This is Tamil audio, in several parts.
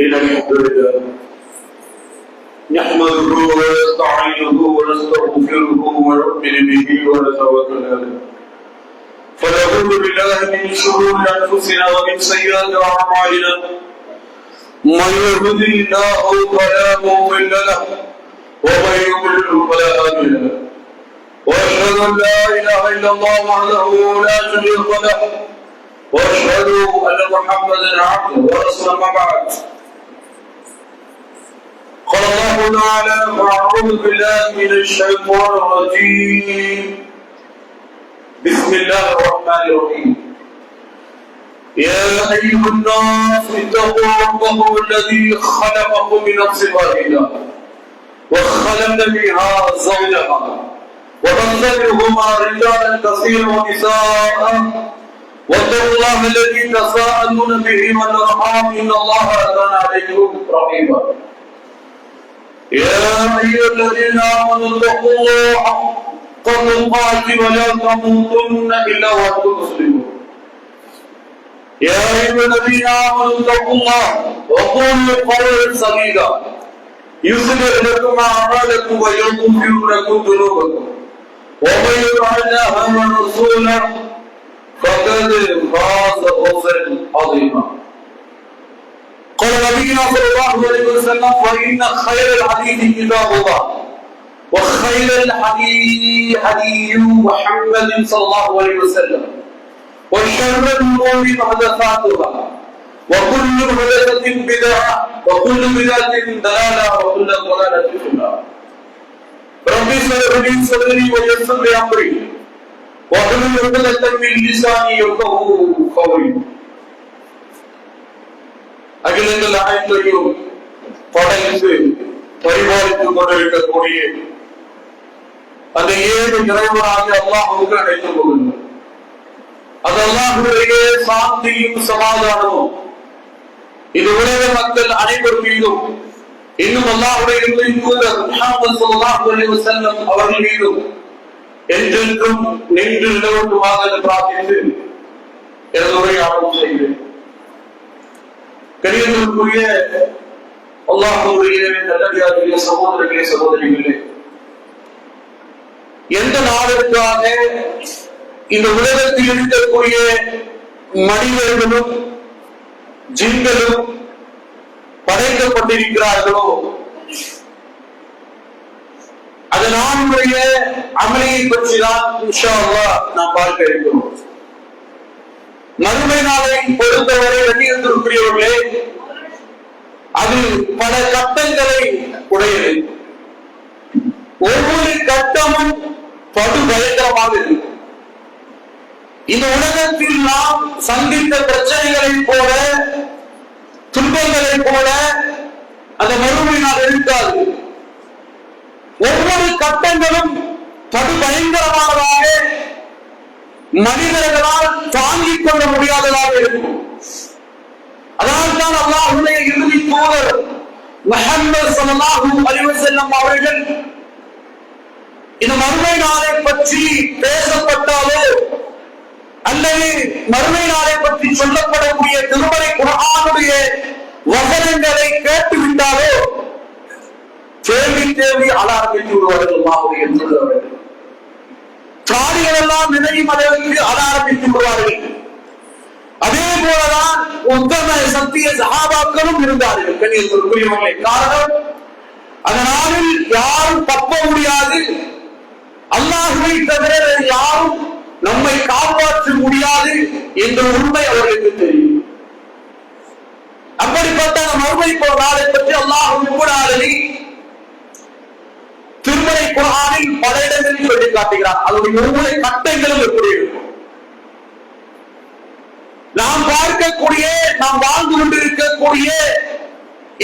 إن الحمد لله نحمده ونستعينه ونستغفره ونؤمن به ونتوكل عليه فنعوذ بالله من شرور أنفسنا ومن سيئات أعمالنا من يهده الله فلا مضل له ومن يضلل فلا هادي له وأشهد أن لا إله إلا الله وحده لا شريك له وأشهد أن محمدا عبده ورسوله أما بعد قال الله تعالى أعوذ بالله من الشيطان الرجيم بسم الله الرحمن الرحيم يا أيها الناس اتقوا ربكم الذي خلقكم من نفس واحدة وخلق منها زوجها وبث منهما رجالا كثيرا ونساء واتقوا الله الذي تساءلون به والأرحام إن الله كان عليكم رقيبا يا أيها الذين آمنوا اتقوا الله حق تقاته ولا تموتن إلا وأنتم مسلمون يا أيها الذين آمنوا اتقوا الله وقولوا قولا سديدا يصلح لكم أعمالكم ويغفر لكم ذنوبكم ومن يطع الله ورسوله فقد فاز فوزا عظيما قال نبينا صلى الله عليه وسلم فإن خير الحديث كتاب الله وخير الحديث هدي محمد صلى الله عليه وسلم وشر الأمور محدثاتها وكل محدثة بدعة وكل بدعة ضلالة وكل ضلالة في النار رب اشرح لي صدري ويسر لي أمري واحلل عقدة من لساني يفقهوا قولي அகிலங்கள் அனைத்தையும் படைத்து பரிபாலித்துக் கொண்டிருக்கக்கூடிய அந்த ஏழு இறைவனாக அல்லாஹ்வுக்கு அழைத்துக் கொள்ளுங்கள். அது அல்லாஹ்வுடைய சாந்தியும் சமாதானமும் இது உலக மக்கள் அனைவர் மீதும் இன்னும் அல்லாஹ்வுடைய தூதர் முஹம்மது ஸல்லல்லாஹு அலைஹி வஸல்லம் அவர்கள் மீதும் என்றென்றும் நின்று நிலவட்டுமாக பிரார்த்தித்து எனது உரையை ஆரம்பம் செய்கிறேன். கரியத்திற்குரிய அல்லாஹ்வுடைய நல்லடியார்களே, சகோதரர்களே, சகோதரிகளே, எந்த நாளுக்காக இந்த உலகத்தில் இருக்கக்கூடிய மனிதர்களும் ஜின்களும் படைக்கப்பட்டிருக்கிறார்களோ அது நானுடைய அமலியை பற்றி தான் இன்ஷா அல்லாஹ் நாம் பார்க்க இருக்கிறோம். மறுமை நாளை பொறுத்தவரை கண்ணியத்திற்குரியவர்களே, அது பல கட்டங்களை உடையது. ஒவ்வொரு கட்டமும் படு பயங்கரமாக இருக்கும். இந்த உலகத்தில் நாம் சந்தித்த பிரச்சனைகளை போல, துன்பங்களை போல அந்த மறுமை நாள் இருக்காது. ஒவ்வொரு கட்டங்களும் படு பயங்கரமானதாக, மனிதர்களால் தாங்கிக் கொள்ள முடியாததாக இருக்கும். அதனால்தான் அல்லாஹ்வுடைய இறுதி தூதர் முஹம்மது ஸல்லல்லாஹு அலைஹி வஸல்லம் அவர்கள் இந்த மறுமை நாளை பற்றி பேசப்பட்டாலோ அல்லது மறுமை நாளை பற்றி சொல்லப்படக்கூடிய திருமறை குர்ஆனுடைய வசனங்களை கேட்டுவிட்டாலோ தேவி தேவி அலாரமிட்டு விடுவார்கள். அல்லாஹ்வுடைய தூதர் சாதிகள் எல்லாம் நினையும் அளவுக்கு அழ ஆரம்பித்து விடுவார்கள். அதே போலதான் உத்தம சத்திய சஹாபாக்களும் இருந்தார்கள். கண்ணியத்திற்குரியவர்களே, காரணம் அதனாலில் யாரும் தப்ப முடியாது, அல்லாஹ்வை தவிர யாரும் நம்மை காப்பாற்ற முடியாது என்ற உண்மை அவர்களுக்கு தெரியும். அப்படிப்பட்ட மறுமை நாளை பற்றி அல்லாஹ் கூடாது திருமறை குர்ஆனில் பல இடங்களில் சொல்லி காட்டுகிறார். அதனுடைய ஒவ்வொரு கட்டங்களும் எப்படி இருக்கும். நாம் பார்க்கக்கூடிய, நாம் வாழ்ந்து கொண்டிருக்கக்கூடிய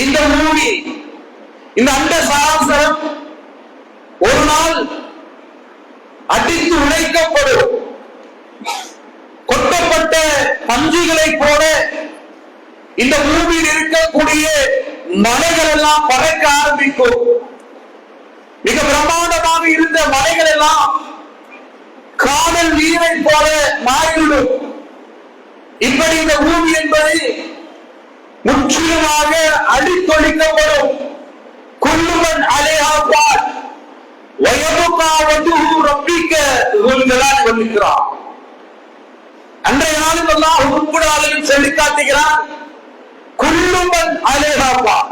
இந்த பூமி, இந்த அண்ட சராசரம் ஒரு நாள் அடித்து உடைக்கப்படும். கொட்டப்பட்ட பஞ்சுகளை போல இந்த பூமியில் இருக்கக்கூடிய மலைகள் எல்லாம் பறக்க ஆரம்பிக்கும். மிக பிரமாண்டமாக இருந்த மலைகள் எல்லாம் காதல் நீரை போல மாறிவிடும். இப்படி இந்த பூமி என்பது முற்றிலுமாக அழித்தொழிக்கப்படும். குல்லுமன் அலைஹா ஃபான் வயபகா வஜ்ஹு ரப்பிக ذுல் ஜலாலி வல் இக்ராம். அன்றைய நாளில் அல்லாஹ் ரப்பல் ஆலமீன் சொல்லி காட்டுகிறான், குல்லுமன் அலைஹா ஃபான்,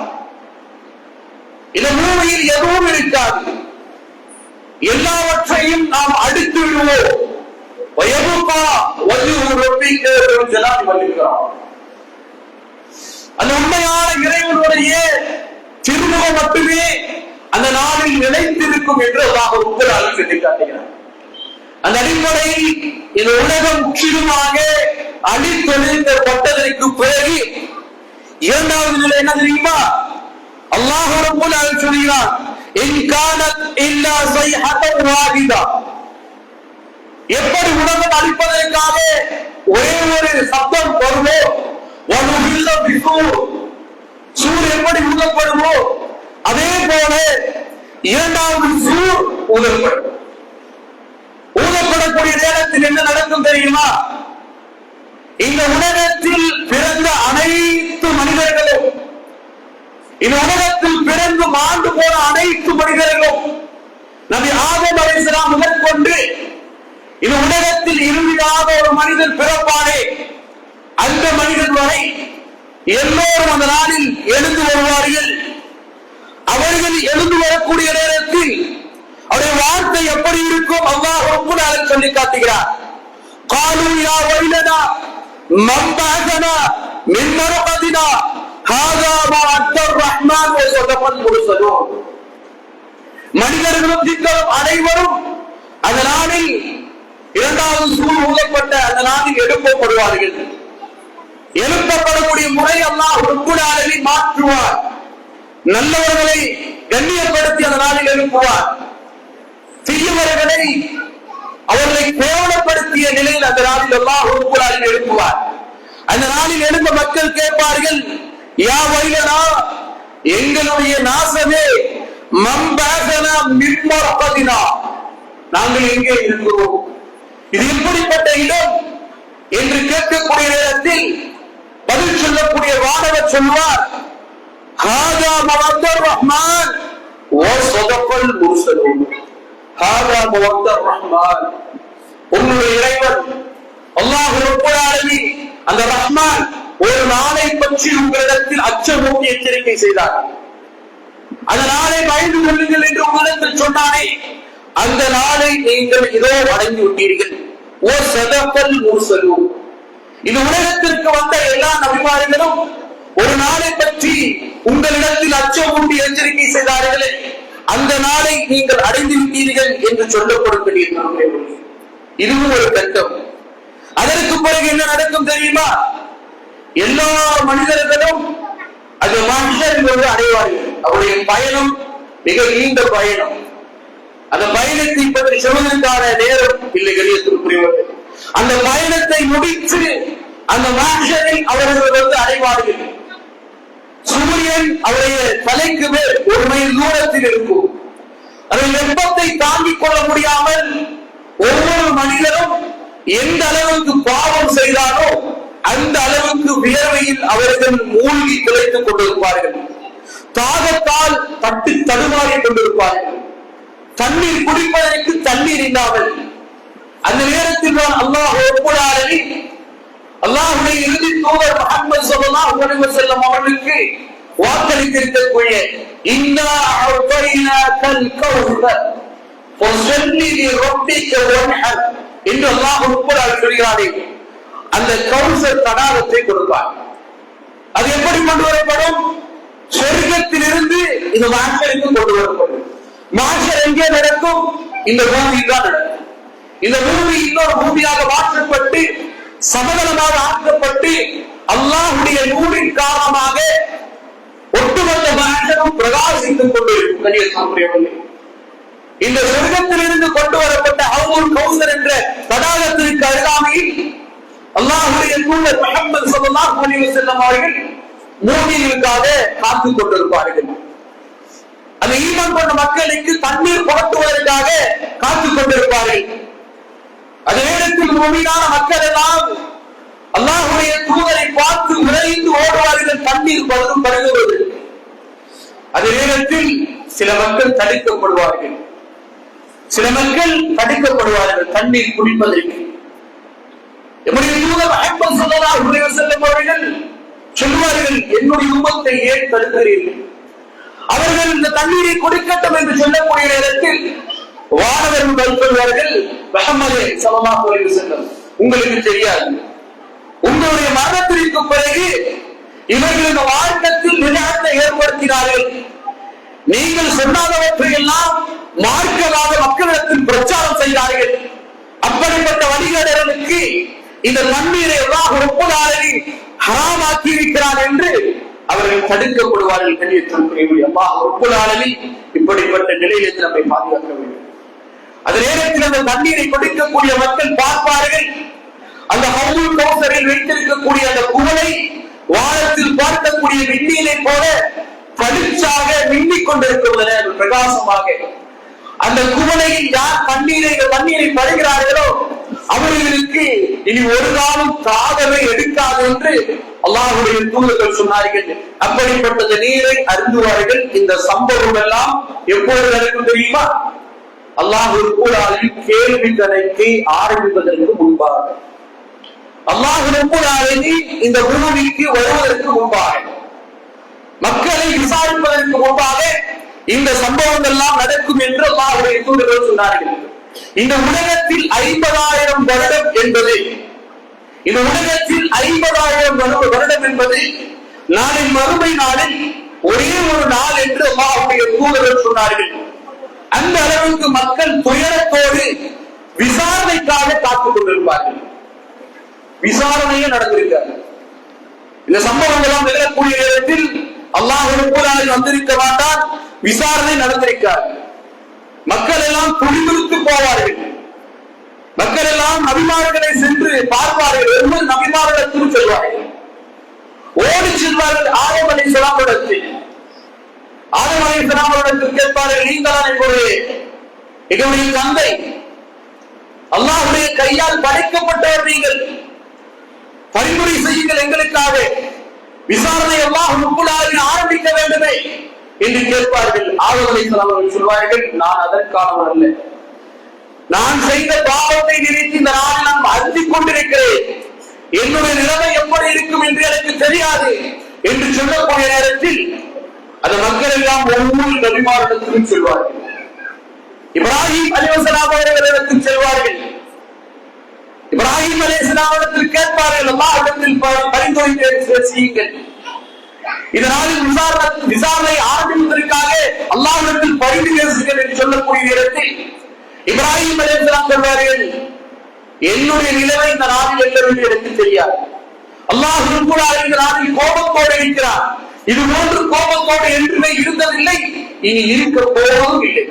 இந்த பூமியில் எதுவும் இருக்காது, எல்லாவற்றையும் நாம் அடித்து விடுவோம். வயபகா வஜ்ஹு ரப்பிக ذுல் ஜலாலி வல் இக்ராம். அந்த உண்மையான இறைவனுடைய திருமுகம் மட்டுமே அந்த நாளில் நிலைத்திருக்கும் என்று அல்லாஹ் ரப்பல் ஆலமீன் சொல்லி காட்டுகிறார். அந்த அடிப்படையில் இந்த உலகம் முற்றிலுமாக அழித்தொழிக்கப்பட்டதற்கு பிறகு இரண்டாவது நிலை என்ன தெரியுமா? அல்லாஹ் ரப்பல் ஆலமீன் சொல்கிறார், இன் கானத் இல்லா ஸைஹத்தன் வாஹிதா. எப்படி உலகம் அழிப்பதற்காக ஒரே ஒரு சப்தம் வருமோ, சூர் எப்படி ஊதப்படுமோ அதே போல இரண்டாவது சூர் ஊதப்படும். ஊதப்படக்கூடிய நேரத்தில் என்ன நடக்கும் தெரியுமா? இந்த உலகத்தில் பிறந்த அனைத்து மனிதர்களும், இந்த உலகத்தில் பிறந்து மாண்டு போன அனைத்து மனிதர்களும், நபி ஆதம் அலைஹிஸ்ஸலாம் முதற்கொண்டு இந்த உலகத்தில் இறுதியாக ஒரு மனிதன் பிறப்பானே, அந்த மனிதன் வரை எல்லோரும் அந்த நாளில் எழுந்து வருவார்கள். அவர்கள் எழுந்து வரக்கூடிய நேரத்தில் அவருடைய வார்த்தை எப்படி இருக்கும்? அல்லாஹ் ரப்பல் ஆலமீன் சொல்லி காட்டுகிறார், قالوا يا ويلنا من بعثنا من مرقدنا هذا ما وعد الرحمن وصدق المرسلون. மனிதர்களும் ஜின்களும் அனைவரும் அந்த நாளில் இரண்டாவது சூர் ஊதப்பட்ட அந்த நாளில் எழுப்பப்படுவார்கள். எழுப்பப்படக்கூடிய முறை அல்லாஹ் ரப்பல் ஆலமீன் மாற்றுவார். நல்லவர்களை கண்ணியப்படுத்தி அந்த நாளில் எழுப்புவார். தீயவர்களை அவர்களை கேவலப்படுத்திய நிலையில் அந்த நாளில் அல்லாஹ் ரப்பல் ஆலமீன் எழுப்புவார். அந்த நாளில் எழுந்த மக்கள் கேட்பார்கள், யா வைலனா, எங்களுடைய நாசமே, மன் பஅஸனா மின் மர்கதினா, நாங்கள் எங்கே இருக்கிறோம், இது எப்படிப்பட்ட இடம் என்று கேட்கக்கூடிய நேரத்தில் பதில் சொல்லக்கூடிய வானவர் சொல்வார், ஹாதா மவத்தர் ரஹ்மான் வஸதகல் முர்சலூன். ஹாதா மவத்தர் ரஹ்மான், உன்னுடைய இறைவன் அல்லாஹ் ரப்பல் ஆலமீன் அந்த ரஹ்மான் ஒரு நாளை பற்றி உங்களிடத்தில் அச்சமூட்டி எச்சரிக்கை செய்தார். அந்த நாளை பயந்து கொள்ளுங்கள் என்று உங்களிடத்தில் சொன்னானே, அந்த நாளை நீங்கள் இதோ அடைந்து விட்டீர்கள். வஸதகல் முர்சலூன், இந்த உலகத்திற்கு வந்த எல்லா நபிமார்களும் ஒரு நாளை பற்றி உங்களிடத்தில் அச்சமூட்டி எச்சரிக்கை செய்தார்களே, அந்த நாளை நீங்கள் அடைந்து விட்டீர்கள் என்று சொல்லப்படக்கூடிய இதுவும் ஒரு கட்டம். அதற்கு பிறகு என்ன நடக்கும் தெரியுமா? எல்லா மனிதர்களும் அது மனுஷன் அடைவார்கள். அவருடைய பயணம் மிக நீண்ட பயணம். அந்த பயணத்தை பற்றி சொல்வதற்கான நேரம் இல்லை கலியத்திற்குரியவர்கள். அந்த பயணத்தை முடித்து அந்த மனுஷனை அவர்கள் அடைவார்கள். சூரியன் அவருடைய தலைக்கு மேல் ஒரு மைல் தூரத்தில் இருக்கும். அந்த வெப்பத்தை தாங்கிக் கொள்ள முடியாமல் ஒவ்வொரு மனிதரும் எந்த அளவுக்கு பாவம் செய்தாலோ அந்த அளவுக்கு வியர்வையில் அவர்கள் மூழ்கி குலைத்துக் கொண்டிருப்பார்கள். தாகத்தால் தட்டு தடுமாறி கொண்டிருப்பார்கள். தண்ணீர் குடிப்பதற்கு தண்ணீர் இல்லாமல் அந்த நேரத்தில் தான் அல்லாஹ் ரப்பல் ஆலமீன் அல்லாஹ்வுடைய இறுதி தூதர் முஹம்மது ஸல்லல்லாஹு அலைஹி வஸல்லம் அவர்களுக்கு வாக்களித்திருக்கக்கூடிய இன்னா அஅதைனாக்கல் கௌஸர் ஃபஸல்லி லிரப்பிக வன்ஹர் என்று அல்லாஹ் ரப்பல் ஆலமீன் சொல்கிறாரே, அந்த கௌஸர் தடாகத்தை கொடுப்பார். அது எப்படி கொண்டு வரப்படும்? சொர்க்கத்திலிருந்து இந்த மாஷருக்கு கொண்டு வரப்படும். மாஷர் எங்கே நடக்கும்? இந்த பூமியில் தான் நடக்கும். இந்த பூமி இன்னொரு பூமியாக மாற்றப்பட்டு சமதளமாக ஆக்கப்பட்டு அல்லாஹ்வுடைய நூலின் காரணமாக ஒட்டுமொத்த மாஷரும் பிரகாசித்துக் கொண்டிருக்கும். இந்த சொர்க்கத்திலிருந்து கொண்டு வரப்பட்ட ஹவுல் கௌஸர் என்ற தடாகத்திற்கு அருகாமையில் அல்லாஹ்வுடைய தூதர் முஹம்மது ஸல்லல்லாஹு அலைஹி வஸல்லம் அவர்கள் மூமின்களுக்காக காத்துக் கொண்டிருப்பார்கள். அந்த ஈமான் கொண்ட மக்களுக்கு தண்ணீர் புரட்டுவதற்காக காத்துக் கொண்டிருப்பார்கள். அதே நேரத்தில் மூமினான மக்கள் எல்லாம் அல்லாஹ்வுடைய தூதரை பார்த்து விரைந்து ஓடுவார்கள் தண்ணீர் பருகுவது. அதே நேரத்தில் சில மக்கள் தடுக்கப்படுவார்கள், சில மக்கள் தடுக்கப்படுவார்கள் தண்ணீர் குடிப்பதற்கு. என்னுடைய தூதர் முஹம்மது ஸல்லல்லாஹு அலைஹி வஸல்லம் அவர்கள் சொல்வார்கள், என்னுடைய உம்மத்தை ஏன் தடுக்கிறீர்கள்? அவர்கள் இந்த தண்ணீரை குடிக்கட்டும் என்று சொல்லக்கூடிய நேரத்தில் வானவர்கள் சொல்வார்கள், முஹம்மது ஸல்லல்லாஹு அலைஹி வஸல்லம், உங்களுக்கு தெரியாது, உங்களுடைய மரணத்திற்கு பிறகு இவர்கள் இந்த மார்க்கத்தில் நிலையத்தை ஏற்படுத்தினார்கள். நீங்கள் சொன்னாதவற்றை எல்லாம் மார்க்கமாக மக்களிடத்தில் பிரச்சாரம் செய்தார்கள். அப்படிப்பட்ட வழிகேடர்களுக்கு இந்த தண்ணீரை அல்லாஹ் ரப்பல் ஆலமீன் ஹராமாக்கி இருக்கிறார் என்று அவர்கள் தடுக்கப்படுவார்கள். கண்ணியத்திற்குரிய அல்லாஹ் ரப்பல் ஆலமீன் இப்படிப்பட்ட நிலையிலிருந்து நம்மை பாதுகாக்க வேண்டும். அதே நேரத்தில் அந்த தண்ணீரை குடிக்கக்கூடிய மக்கள் பார்ப்பார்கள், அந்த ஹவுல் கௌசரில் வைத்திருக்கக்கூடிய அந்த குவளை வானத்தில் பார்க்கக்கூடிய விண்மீனை போல பளிச்சாக மின்னிக் கொண்டிருக்கின்றன, பிரகாசமாக. அந்த குவளையில் யார் தண்ணீரை பருகிறார்களோ அவர்களுக்கு இனி ஒரு காலம் தாகமே எடுக்காது என்று அல்லாஹ்வுடைய தூதர்கள் சொன்னார்கள். அப்படிப்பட்ட நீரை அருந்துவார்கள். இந்த சம்பவம் எல்லாம் எப்போது நடக்கும் தெரியுமா? அல்லாஹ் கேள்வி கணக்கை ஆரம்பிப்பதற்கு முன்பாக, அல்லாஹ் ரப்பல் ஆலமீன் இந்த பூமிக்கு வருவதற்கு முன்பாக, மக்களை விசாரிப்பதற்கு முன்பாக இந்த சம்பவங்கள் எல்லாம் நடக்கும் என்று அல்லாஹ்வுடைய தூதர்கள் சொன்னார்கள். இந்த உலகத்தில் 50,000 வருடம் என்பது, இந்த உலகத்தில் 50,000 வருடம் என்பது நாளை மறுமை நாளில் ஒரே ஒரு நாள் என்று அல்லாஹ்வுடைய தூதர்கள் சொன்னார்கள். அந்த அளவுக்கு மக்கள் துயரத்தோடு விசாரணைக்காக காத்துக் கொண்டிருப்பார்கள். விசாரணையே நடந்திருக்காங்க. இந்த சம்பவங்கள் எல்லாம் நிகழக்கூடிய நேரத்தில் அல்லாஹ் ரப்பல் ஆலமீன் வந்திருக்க மாட்டார், விசாரணை நடந்திருக்கார். மக்கள் எல்லாம் துடிதுடித்து போவார்கள். மக்கள் எல்லாம் நபிமார்களை சென்று பார்ப்பார்கள். ஒவ்வொரு நபிமார்களிடத்தில் செல்வார்கள், ஓடி செல்வார்கள். ஆதம் அலைஹிஸ்ஸலாம் இடத்தில், ஆதம் அலைஹிஸ்ஸலாம் இடத்தில் கேட்பார்கள், நீங்களான் எங்களுடைய தந்தை, அல்லாஹ்வுடைய கையால் படைக்கப்பட்டவர் நீங்கள், பரிந்துரை செய்யுங்கள் எங்களுக்காக, விசாரணை அல்லாஹ் ரப்பல் ஆலமீன் ஆரம்பிக்க வேண்டுமே என்று கேட்பார்கள். ஆதம் அலைஹிஸ்ஸலாம் அவர்கள் சொல்வார்கள், நான் அதற்கானவர் அல்ல, நான் செய்த பாவத்தை நினைத்து இந்த நாளில் நான் அழுத்திக் கொண்டிருக்கிறேன், என்னுடைய நிலைமை எப்படி இருக்கும் என்று எனக்கு தெரியாது என்று சொல்லக்கூடிய நேரத்தில் அந்த மக்கள் எல்லாம் ஒவ்வொரு நபிமாரிடத்திலும் செல்வார்கள். இப்ராஹிம் அலைஹிஸ்ஸலாம் அவர்களிடத்தில் செல்வார்கள். இப்ராஹிம் அலைஹிஸ்ஸலாமிடத்தில் கேட்பார்கள், அல்லாஹ்விடத்தில் பரிந்துரை செய்யுங்கள், இதனால் விசாரணை ஆரம்பிப்பதற்காக அல்லாஹ்விடத்தில் பரிந்துரை பேசுங்கள் என்று சொல்லக்கூடிய நேரத்தில் இப்ராஹிம் அலைஹிஸ்ஸலாம் சொல்வார்கள், என்னுடைய நிலைமை இந்த நாளில் என்னவென்று எனக்கு தெரியாது, அல்லாஹ் ரப்பல் ஆலமீன் இந்த நாளில் கோபத்தோடு இருக்கிறார், இது போன்று கோபத்தோடு என்றுமே இருந்ததில்லை, இனி இருக்க போவதும் இல்லை.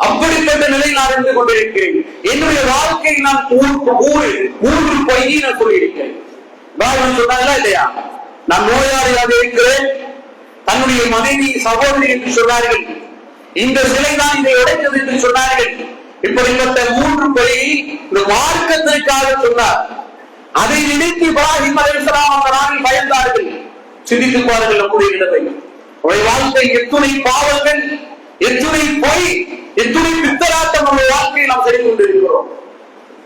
அப்படிப்பட்ட நிலை நான் இருந்து கொண்டிருக்கிறேன். என்னுடைய வாழ்க்கை நான் மூன்று பொய்யை நான் சொல்லியிருக்கிறேன். சொன்னாங்களா இல்லையா? நான் நோயாளியாக இருக்கிறேன், தன்னுடைய மனைவி சகோதரி என்று சொன்னார்கள், இந்த சிலை தான் இதை உடைத்தது என்று சொன்னார்கள். இப்படிப்பட்ட மூன்று பொய்யை இந்த மார்க்கத்திற்காக சொன்னார். அதை நினைத்து இப்ராஹிம் அலைஹிஸ்ஸலாம் அந்த நாளில் பயந்தார்கள். சிந்தித்து பாருங்கள் நம்முடைய நிலைமை. உடைய வாழ்க்கை எத்துணை பாவங்கள், எத்துணை பொய், எத்துணை பித்தலாட்டம் நம்ம வாழ்க்கையை நாம் செய்து கொண்டிருக்கிறோம்.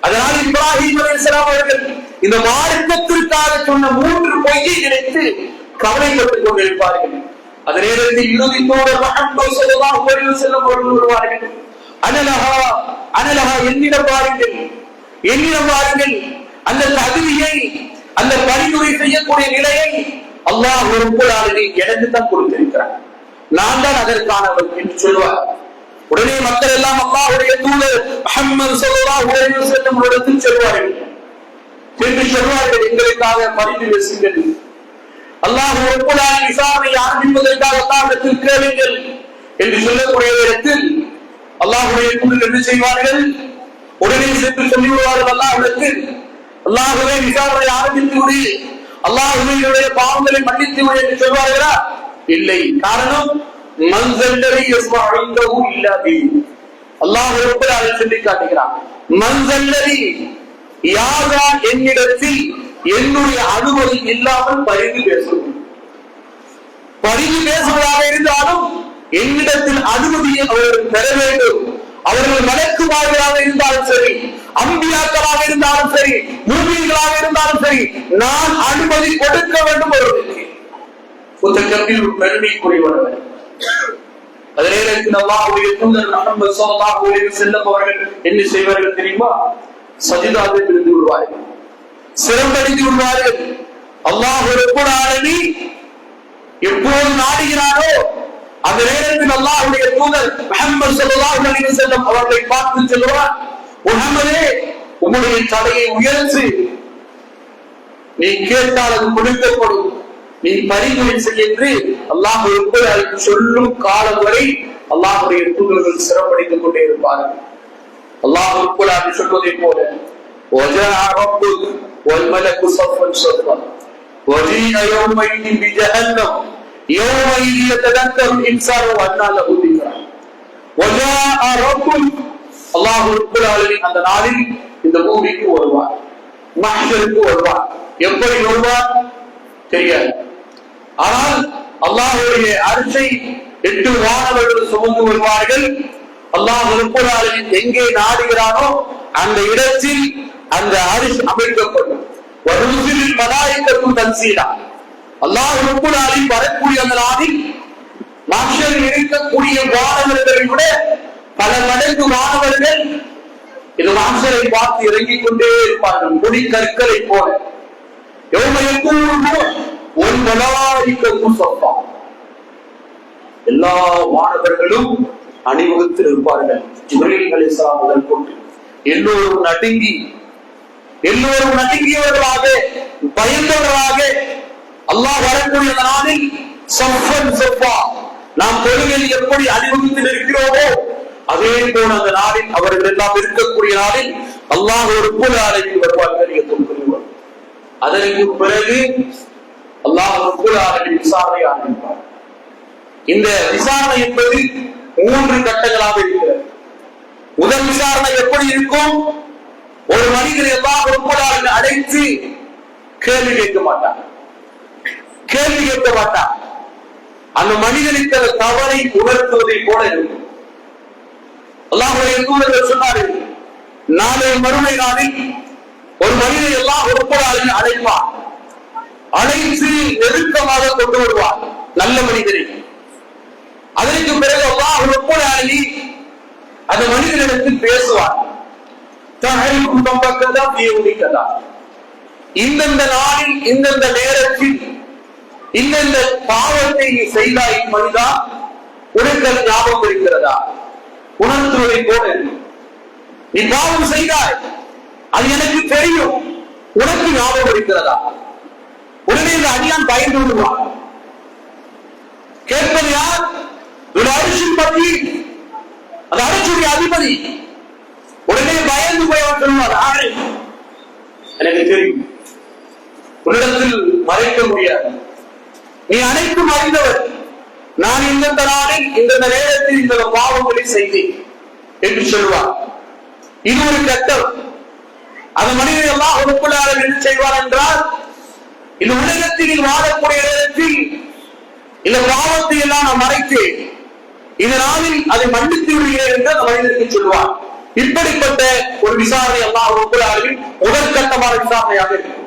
அதனால் இப்ராஹிம் அலைஹிஸ்ஸலாம் அவர்கள் இந்த மார்க்கத்திற்காக சொன்ன மூன்று பொய்யை நினைத்து கவலைப்பட்டுக் கொண்டிருப்பார்கள். அதே நேரத்தில் இறுதி தூதர் முஹம்மது ஸல்லல்லாஹு அலைஹி வஸல்லம் அவர்கள் வருவார்கள். அனலஹா என்னிடம் பாருங்கள், என்னிடம் பாருங்கள், அந்த தகுதியை, அந்த பரிந்துரை செய்யக்கூடிய நிலையை அல்லாஹ் ரப்பல் ஆலமீன் எனக்கு தான் கொடுத்திருக்கிறார், நான் தான் அதற்கானவர் என்று சொல்வார். உடனே மக்கள் எல்லாம் அல்லாஹ்வுடைய தூதர் முஹம்மது ஸல்லல்லாஹு அலைஹி வஸல்லம் இடத்தில் செல்வார்கள். என்று சொல்வார்கள், எங்களுக்காக பரிந்துரை செய்யுங்கள், அல்லாஹ் ரப்பல் ஆலமீன் விசாரணை ஆரம்பிப்பதற்காக அல்லாஹ்விடத்தில் கேளுங்கள் என்று சொல்லக்கூடிய இடத்தில் அல்லாஹ்வுடைய தூதர் என்ன செய்வார்கள்? உடனே சென்று சொல்லிவிடுவார்கள் அல்லாஹ்விடத்தில், அல்லாஹ்வே விசாரணை ஆரம்பித்து விடு, அல்லாஹ்வுடைய பாவங்களை மன்னித்து விடு என்று சொல்வார்களா? இல்லை. காரணம், மன்சல்லரி யஸ்மஉஹு இல்லா பி, அல்லாஹ் ரப்பல் ஆலமீன் சொல்லி காட்டுகிறான், மன்சல்லரி, யார்தான் என்னிடத்தில் என்னுடைய அனுமதி இல்லாமல் பரிந்து பேசணும். பரிந்து பேசுவதாக இருந்தாலும் என்னிடத்தில் அனுமதியை அவர்கள் பெற வேண்டும். அவர்கள் மலக்குமார்களாக இருந்தாலும் சரி, அம்பியாக்களாக இருந்தாலும் சரி, முஸ்லிம்களாக இருந்தாலும் சரி, நான் அனுமதி கொடுக்க வேண்டும். அவர்களுக்கு பெருமைக்குரியவர்கள். அதே நேரத்தில் அல்லாஹ்வுடைய தூதர் முஹம்மது ஸல்லல்லாஹு அலைஹி வஸல்லம் அவர்கள் என்ன செய்வார்கள் தெரியுமா? சஜிதாவில் விழுந்து விடுவார்கள், சிரமடைந்து விடுவார்கள். அல்லாஹ் ரப்பல் ஆலமீன் எப்போது நாடுகிறாரோ அந்த நேரத்தில் அல்லாஹ்வுடைய தூதர் முஹம்மது ஸல்லல்லாஹு அலைஹி வஸல்லம் அவர்களை பார்த்து சொல்வார், முஹம்மதே, உம்முடைய தலையை உயர்த்து, நீ கேட்டால் அது கொடுக்கப்படும், நீ பரிந்துரை செய்ய என்று அல்லாஹ் ரப்பல் ஆலமீன் சொல்லும் காலம் வரை அல்லாஹ்வுடைய தூதர்கள் சிரமடைந்து கொண்டே இருப்பார்கள். அல்லாஹ் ரப்பல் ஆலமீன் சொல்வதை போல وجاء ربك والملك صفا صفا وجيء يومئذ بجهنم يومئذ يتذكر الانسان وانى له ذكرى وجاء ربك. அல்லாஹ் ரப்பல் ஆலமீன் அந்த நாளில் இந்த பூமிக்கு வருவார், மஹ்ஷருக்கு வருவார். எப்படி வருவார் தெரியாது. ஆனால் அல்லாஹ்வுடைய அரிசை 8 வானவர்கள் சுமந்து வருவார்கள். அல்லாஹ் ரப்பல் ஆலமீன் எங்கே நாடுகிறானோ அந்த இடத்தில் அந்த அரிசி அமைக்கப்படும். வருசில் மலாயிகத்து தன்சீலா. அல்லாஹ் ரப்பல் ஆலமீன் வரக்கூடிய அந்த நாளில் மஹ்ஷரில் இருக்கக்கூடிய வானவர்களை விட பல மடங்கு வானவர்கள் இது மஹ்ஷரை பார்த்து இறங்கிக் கொண்டே இருப்பார்கள், முடி கற்களை போல. எல்லா வானவர்களும் அணிவகுத்தில் இருப்பார்கள். ஜிப்ரீல் அலைஹிஸ்ஸலாம் முதல் கொண்டு எல்லோரும் நடுங்கியவர்களாக, பயந்தவர்களாக அல்லாஹ் வரக்கூடிய நாளில் சஃபன் சஃபா, நாம் தொழுகையில் எப்படி அணிவகுத்தில் இருக்கிறோமோ அதே போல அந்த நாளில் அவர்கள் எல்லாம் இருக்கக்கூடிய நாளில் அல்லாஹ் ரப்பல் ஆலமீன் வருவார்கள். அதற்கு பிறகு அல்லாஹ் ரப்பல் ஆலமீன் விசாரணை ஆரம்பிப்பார். இந்த விசாரணை என்பது 3 கட்டங்களாக இருக்கிறது. முதல் விசாரணை எப்படி இருக்கும்? ஒரு மனிதரை அல்லாஹ் ரப்பல் ஆலமீன் அழைத்து கேள்வி கேட்க மாட்டார். அந்த மனிதனுக்கு அந்த தவறை உணர்த்துவதை போல இருக்கும். அல்லாஹ்வுடைய தூதர் சொன்னார்கள், நாளை மறுமை நாளில் ஒரு மனிதனை அல்லாஹ் ரப்பல் ஆலமீன் அழைப்பார், அழைத்து நெருக்கமாக கொண்டு வருவார் நல்ல மனிதரை. அதற்கு பிறகு அல்லாஹ் ரப்பல் ஆலமீன் அந்த மனிதனிடத்தில் பேசுவார். இந்தந்த நாளில் இந்தந்த நேரத்தில் இந்தந்த பாவத்தை நீ செய்தாய் மனிதா, உனக்கு ஞாபகம் இருக்கிறதா? உணர்த்துவதை போல நீ பாவம் செய்தாய், அது எனக்கு தெரியும், உனக்கு ஞாபகம் இருக்கிறதா? உடனே இந்த அடியான் பயந்து விடுவான். கேட்பது யார்? அரிசின் பற்றி அந்த அரசுடைய அதிபதி. உடனே பயந்து போய் அவர் சொல்வார், எனக்கு தெரியும், உன்னிடத்தில் மறைக்க முடியாது, நீ அனைத்தும் அறிந்தவர், நான் இந்தந்த நாளில் இந்தந்த நேரத்தில் இந்த பாவங்களை செய்தேன் என்று சொல்வார். இது ஒரு கட்டம். அந்த மனிதன் எல்லாம் உறுப்பினர் என்ன செய்வார் என்றால், இந்த உலகத்தில் வாழக்கூடிய நேரத்தில் இந்த பாவத்தை எல்லாம் நான் மறைத்தேன், இந்த நாளில் அதை மன்னித்து விடுகிறேன் என்று அந்த மனிதனுக்கு சொல்வார். இப்படிப்பட்ட ஒரு விசாரணை அல்லாஹ் ரப்பல் முதல் கட்டமான விசாரணையாக இருக்கும்.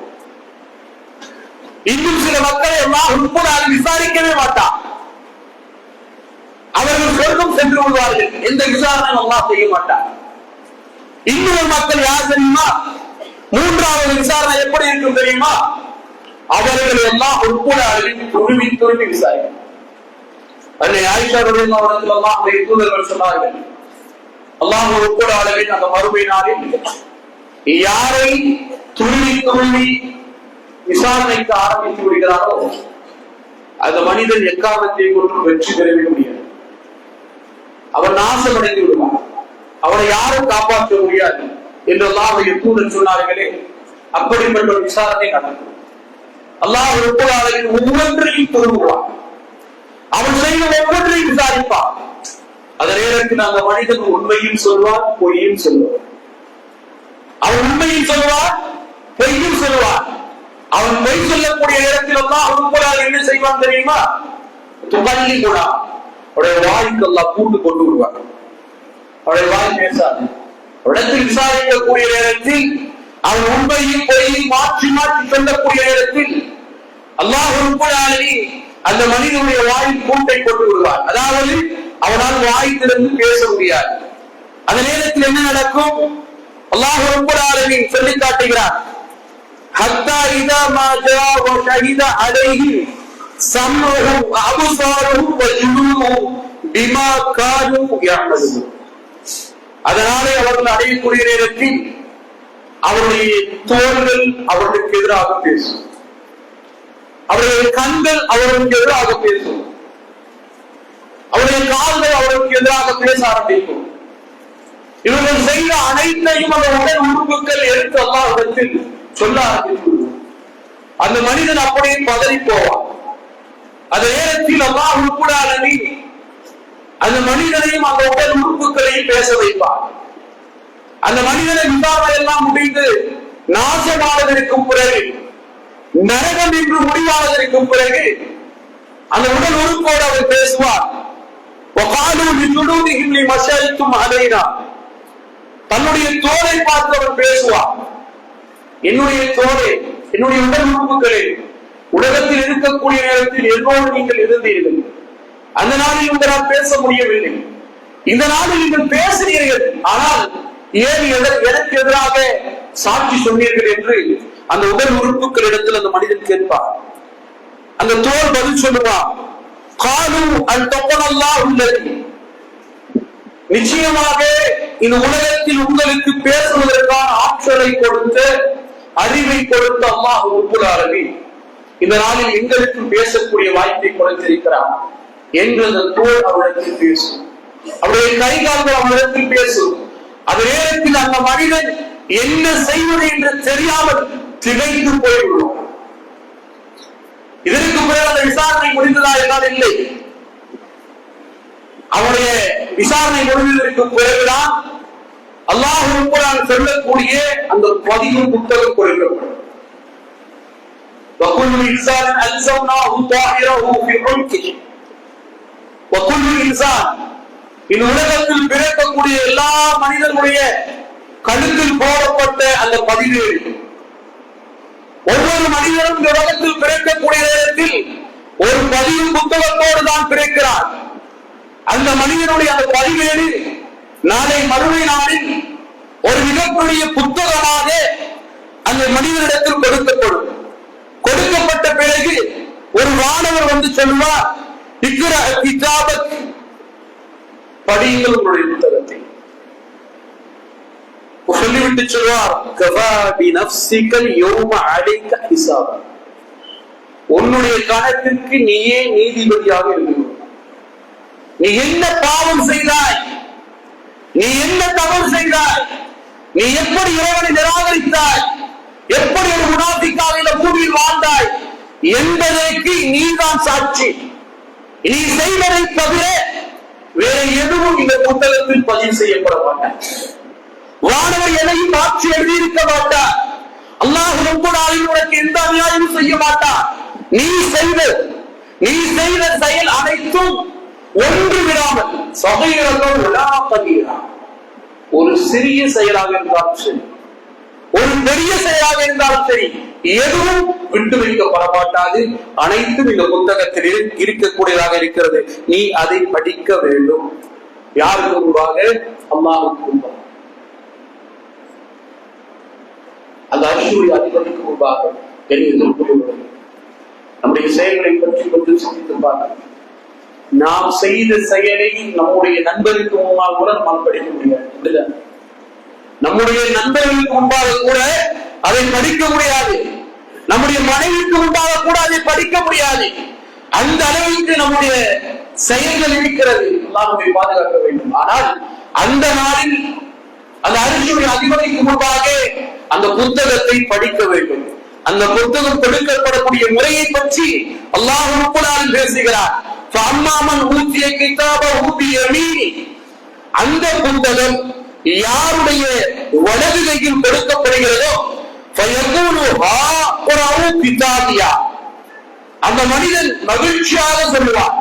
இன்னும் சில மக்களை அல்லாஹ் ரப்பல் விசாரிக்கவே மாட்டார். அவர்கள் சொர்க்கம் சென்று விடுவார்கள், எந்த விசாரணையும் அல்லாஹ் செய்ய மாட்டார். இன்னொரு மக்கள் யார் தெரியுமா? 3வது விசாரணை எப்படி இருக்கும் தெரியுமா? அவர்கள் எல்லாம் துருவி விசாரிக்கும். அன்னை ஆயிஷா ரலியல்லாஹு அன்ஹா தூதர்கள் சொன்னார்கள், அல்லாஹ் ரப்பல் ஆலமீன் அந்த மறுமை நாளில் யாரை துருவி விசாரணைக்கு ஆரம்பித்து விடுகிறாரோ அந்த மனிதன் எக்காரணத்தை கொண்டு வெற்றி பெறவே முடியாது. அவன் நாசமடைந்து விடுவான், அவனை யாரும் காப்பாற்ற முடியாது என்று அல்லாஹ்வுடைய தூதர் சொன்னார்களே. அப்படிப்பட்ட ஒரு விசாரணை நடக்கும். அல்லாஹ் ரப்பல் ஆலமீன் ஒவ்வொன்றையும் துருவுவான், அவன் செய்த ஒவ்வொன்றையும் விசாரிப்பான். அந்த நேரத்தில் அந்த மனிதன் உண்மையும் சொல்வான், பொய்யும் சொல்வான். அவன் உண்மையும் சொல்வான், பொய்யும் சொல்வான். அவன் பொய் சொல்லக்கூடிய நேரத்தில் அல்லாஹ் ரப்பல் என்ன செய்வான் தெரியுமா? துகல்லி கூட அவருடைய வாய்க்கு அல்லாஹ் கூட்டு கொண்டு வருவார். அவருடைய வாய் பேசாது. இடத்தில் விசாரிக்கக்கூடிய நேரத்தில் அவன் உண்மையும் பொய்யும் மாற்றி மாற்றி சொல்லக்கூடிய நேரத்தில் அல்லாஹ் ரப்பல் ஆலமீன் அந்த மனிதனுடைய வாயில் கூட்டை கொண்டு வருவார். அதாவது அவனால் வாய் திறந்து பேச முடியாது. அந்த நேரத்தில் என்ன நடக்கும்? அல்லாஹ் ரப்பல் ஆலமீன் சொல்லி காட்டுகிறார். ஹத்தா இதா மா ஜா வ ஷஹித அலைஹி சம்முஹு வ அப்சாருஹு வ ஜுலூஹு பிமா கானூ யஅமலூன். அதனாலே அவர்கள் அடையக்கூடிய நேரத்தில் அவருடைய தோள்கள் அவர்களுக்கு எதிராக பேசும், அவருடைய கண்கள் அவர்களுக்கு எதிராக பேசும், அவருடைய கால்கள் அவர்களுக்கு எதிராக பேச ஆரம்பிக்கும். இவர்கள் செய்த அனைத்தையும் அந்த உடல் உறுப்புகள் எடுத்து அல்லாஹ்விடத்தில் சொல்ல ஆரம்பிக்கும். அந்த மனிதன் அப்படியே பதறி போவான். அந்த நேரத்தில் அல்லாஹ் ரப்பல் ஆலமீன் அந்த மனிதனையும் அந்த உடல் உறுப்புகளையும் பேச வைப்பார். அந்த மனிதனை விசாரணை எல்லாம் முடிந்து நாசமானதற்கும் பிறகு, நரகம் என்று முடிவானதற்கும் பிறகு அந்த உடல் உறுப்போடு அவர் பேசுவார். தன்னுடைய தோலை பார்த்து அவர் பேசுவார். என்னுடைய தோலை, என்னுடைய உடல் உறுப்புகளே, உலகத்தில் இருக்கக்கூடிய நேரத்தில் என்னோடு நீங்கள் இருந்தீர்கள். அந்த நாளில் உங்களால் பேச முடியவில்லை. இந்த நாளில் நீங்கள் பேசினீர்கள், ஆனால் ஏன் எனக்கு எதிராக சாட்சி சொன்னீர்கள் என்று அந்த உடல் உறுப்புகள் இடத்தில் அந்த மனிதன் கேட்பார். அந்த தோல் பதில் சொல்லுவார். காலு அல் தப்பனல்லாஹ் உள்ளது. நிச்சயமாக இந்த உலகத்தில் உங்களுக்கு பேசுவதற்கான ஆற்றலை கொடுத்து அறிவை கொடுத்த அல்லாஹ் ரப்பல் ஆலமீன் இந்த நாளில் எங்களுக்கு பேசக்கூடிய வாய்ப்பை கொடுத்திருக்கிறார் என்று அந்த தோல் அவரிடத்தில் பேசும். அவருடைய கைகால்கள் அவரிடத்தில் பேசும். அந்த நேரத்தில் அந்த மனிதன் என்ன செய்வது என்று தெரியாமல் திகைத்து போய்விடும். இதற்கு பிறகு அந்த விசாரணை முடிந்ததா என்றால் இல்லை. அவருடைய விசாரணை முடிந்ததற்கு பிறகுதான் அல்லாஹ் ரப்பல் ஆலமீன் சொல்லக்கூடிய அந்த பதிவு புத்தகம் கொடுக்கப்படும். وَكُلُّ إِنسَانٍ أَلْزَمْنَاهُ طَائِرَهُ فِي عُنُقِهِ وَكُلُّ إِنسَانٍ இந்த உலகத்தில் பிறக்கக்கூடிய எல்லா மனிதனுடைய கழுத்தில் போடப்பட்ட அந்த பதிவேடு, ஒவ்வொரு மனிதனும் இந்த உலகத்தில் பிறக்கக்கூடிய நேரத்தில் ஒரு பதிவு புத்தகத்தோடு தான் பிறக்கிறார். அந்த மனிதனுடைய அந்த பதிவேடு நாளை மறுமை நாளில் ஒரு மிகப்பெரிய புத்தகமாக அந்த மனிதனிடத்தில் கொடுக்கப்படும். கொடுக்கப்பட்ட பிறகு ஒரு வானவர் வந்து சொல்லுவார், இக்ரா கிதாபக், படியுங்கள் உங்களுடைய புத்தகத்தை. சொல்லிவிட்டு சொல்வார், கஃபா பினஃப்ஸிக யௌம அலைக ஹிசாபா, உன்னுடைய கணக்கிற்கு நீயே நீதிபதியாக இருக்கிறாய். நீ என்ன பாவம் செய்தாய், நீ என்ன தவறு செய்தாய், நீ எப்படி இறைவனை நிராகரித்தாய், எப்படி ஒரு முனாஃபிக்காக இந்த பூமியில் வாழ்ந்தாய் என்பதற்கு நீதான் சாட்சி. நீ செய்வதை தவிர வேற எதுவும் இந்த புத்தகத்தில் பதிவு செய்யப்பட மாட்டார். வானவர் எதையும் மாற்றி எழுதியிருக்க மாட்டார். அல்லாஹ் ரப்பல் ஆலமீன் உனக்கு எந்த அநியாயமும் செய்ய மாட்டார். நீ செய்த செயல் அனைத்தும் ஒன்று விடாமல் சகீரத்துன் வலா கபீரா, ஒரு சிறிய செயலாக இருந்தாலும் சரி, ஒரு பெரிய செயலாக இருந்தாலும் சரி, எதுவும் விட்டு வைக்கப்பட மாட்டாது. அனைத்தும் இந்த புத்தகத்தில் இருக்கக்கூடியதாக இருக்கிறது. நீ அதை படிக்க வேண்டும். யாருக்கு முன்பாக? அல்லாஹ்வுக்கு முன்பாக, அந்த அர்ஷுடைய அதிபதிக்கு முன்பாக. நம்முடைய செயல்களை பற்றி கொஞ்சம் சிந்தித்து பார்க்க. நாம் செய்த செயலை நம்முடைய நண்பருக்கு முன்பாக கூட நாம் படிக்க முடியாது. நம்முடைய நண்பர்களுக்கு முன்பாக கூட அதை படிக்க முடியாது. நம்முடைய மனைவிக்கு முன்பாக கூட அதை படிக்க முடியாது. அந்த அளவுக்கு நம்முடைய செயல்கள் இருக்கிறது. நம்மை பாதுகாக்க வேண்டும். ஆனால் அந்த நாளில் அந்த அரிசியுடைய அதிபதிக்கு முன்பாக அந்த புத்தகத்தை படிக்க வேண்டும். அந்த புத்தகம் கொடுக்கப்படக்கூடிய முறையை பற்றி அல்லாஹ் ரப்பல் ஆலமீன் பேசுகிறார். ஃபஅம்மாமன் ஊதிய கிதாபஹு பியமீனி, அந்த புத்தகம் யாருடைய வலது கையில் கொடுக்கப்படுகிறதோ அந்த மனிதன் மகிழ்ச்சியாக சொல்லுவான்.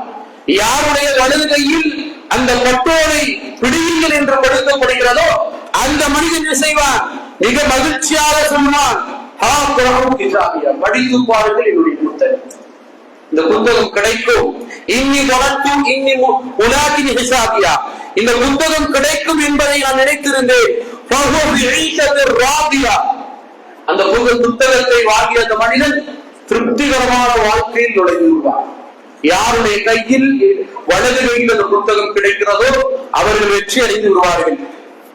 யாருடைய வலது கையில் அந்த பட்டோலை பிடியுங்கள் என்று கொடுக்கப்படுகிறதோ அந்த மனிதன் என்ன செய்வான்? மிக மகிழ்ச்சியாக சொல்லுவான், படித்து பாருங்கள் என்னுடைய புத்தகம், இந்த புத்தகம் கிடைக்கும். இன்னி வளர்த்தும் இன்னி உலாகினி ஹிசாபியா, இந்த புத்தகம் கிடைக்கும் என்பதை நான் நினைத்திருந்தேன். அந்த புத்தகத்தை வாங்கிய அந்த மனிதன் திருப்திகரமான வாழ்க்கையில் நுழைந்துள்ளார். யாருடைய கையில் வலது கையில் அந்த புத்தகம் கிடைக்கிறதோ அவர்கள் வெற்றி அடைந்து விடுவார்கள்.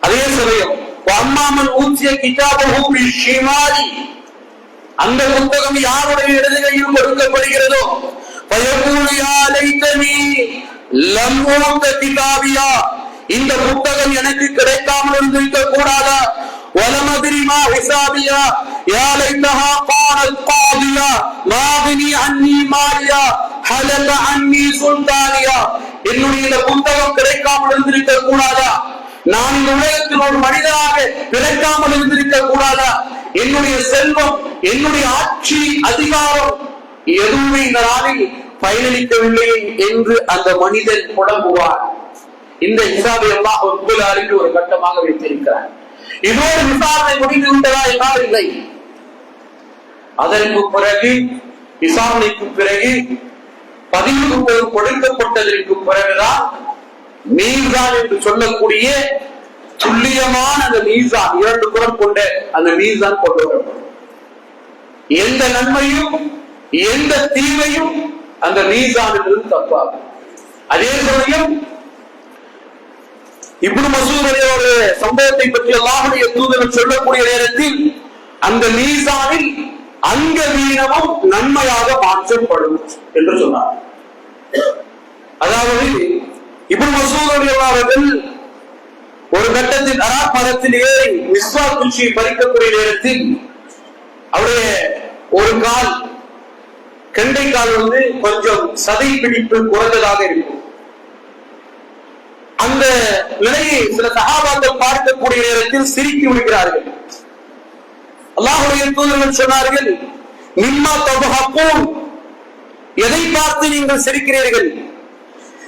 அதே சமயம் அம்மாமன் ஊற்றிய கிதாபும் ஷிமாரி, அந்த புத்தகம் யாருடைய இடது கையில் கொடுக்கப்படுகிறதோ இந்த புத்தகம் எனக்கு கிடைக்காமல் இருந்திருக்க கூடாதா? வலமதிரிமா ஹிசாபியா யா லைத்தஹா கானத் காதியா மாபினி அன்னி மாலியா ஹலல அன்னி சுல்தானியா, என்னுடைய இந்த புத்தகம் கிடைக்காமல் இருந்திருக்க கூடாதா? நான் இந்த உலகத்தில் ஒரு மனிதனாக பிறக்காமல் இருந்திருக்க கூடாதா? என்னுடைய செல்வம், என்னுடைய ஆட்சி, அதிகாரம் எதுவுமே இந்த நாளில் பயனளிக்கவில்லை என்று அந்த மனிதன் புலம்புவார். இந்த ஹிசாபை அல்லாஹ் ரப்புல் ஆலமீன் ஒரு கட்டமாக வைத்திருக்கிறார். இதோடு விசாரணை முடிந்து விட்டதா என்றால் இல்லை. அதற்கு பிறகு விசாரணைக்கு பிறகு பதிவு கொடுக்கப்பட்டதற்கு பிறகுதான் மீசான் என்று சொல்லக்கூடிய துல்லியமான அந்த மீசான், 2 புறம் கொண்ட அந்த மீசான் கொண்டு வரப்படும். எந்த நன்மையும் எந்த தீமையும் அந்த மீசானிலிருந்து தப்பாகும். அதே சமயம் இப்னு மசூதுடைய ஒரு சம்பவத்தை பற்றி அல்லாஹ்வுடைய தூதர் சொல்லக்கூடிய நேரத்தில் அந்த மீசானில் அங்க வீனமும் நன்மையாக மாற்றப்படும் என்று சொன்னார். அதாவது இப்னு மசூதுடைய அவர்கள் ஒரு கட்டத்தில் அராப் மரத்தில் ஏறி மிஸ்வாக் குச்சியை பறிக்கக்கூடிய நேரத்தில் அவருடைய ஒரு கால், கெண்டை கால் கொஞ்சம் சதை பிடிப்பு குறைந்ததாக இருக்கும். அந்த நிலையை சில சஹாபாக்கள் பார்க்கக்கூடிய நேரத்தில் சிரிக்கி விடுகிறார்கள். அல்லாஹ்வுடைய தூதர்கள் சொன்னார்கள், மிம்மா தபஹக்கூன், எதை பார்த்து நீங்கள் சிரிக்கிறீர்கள்?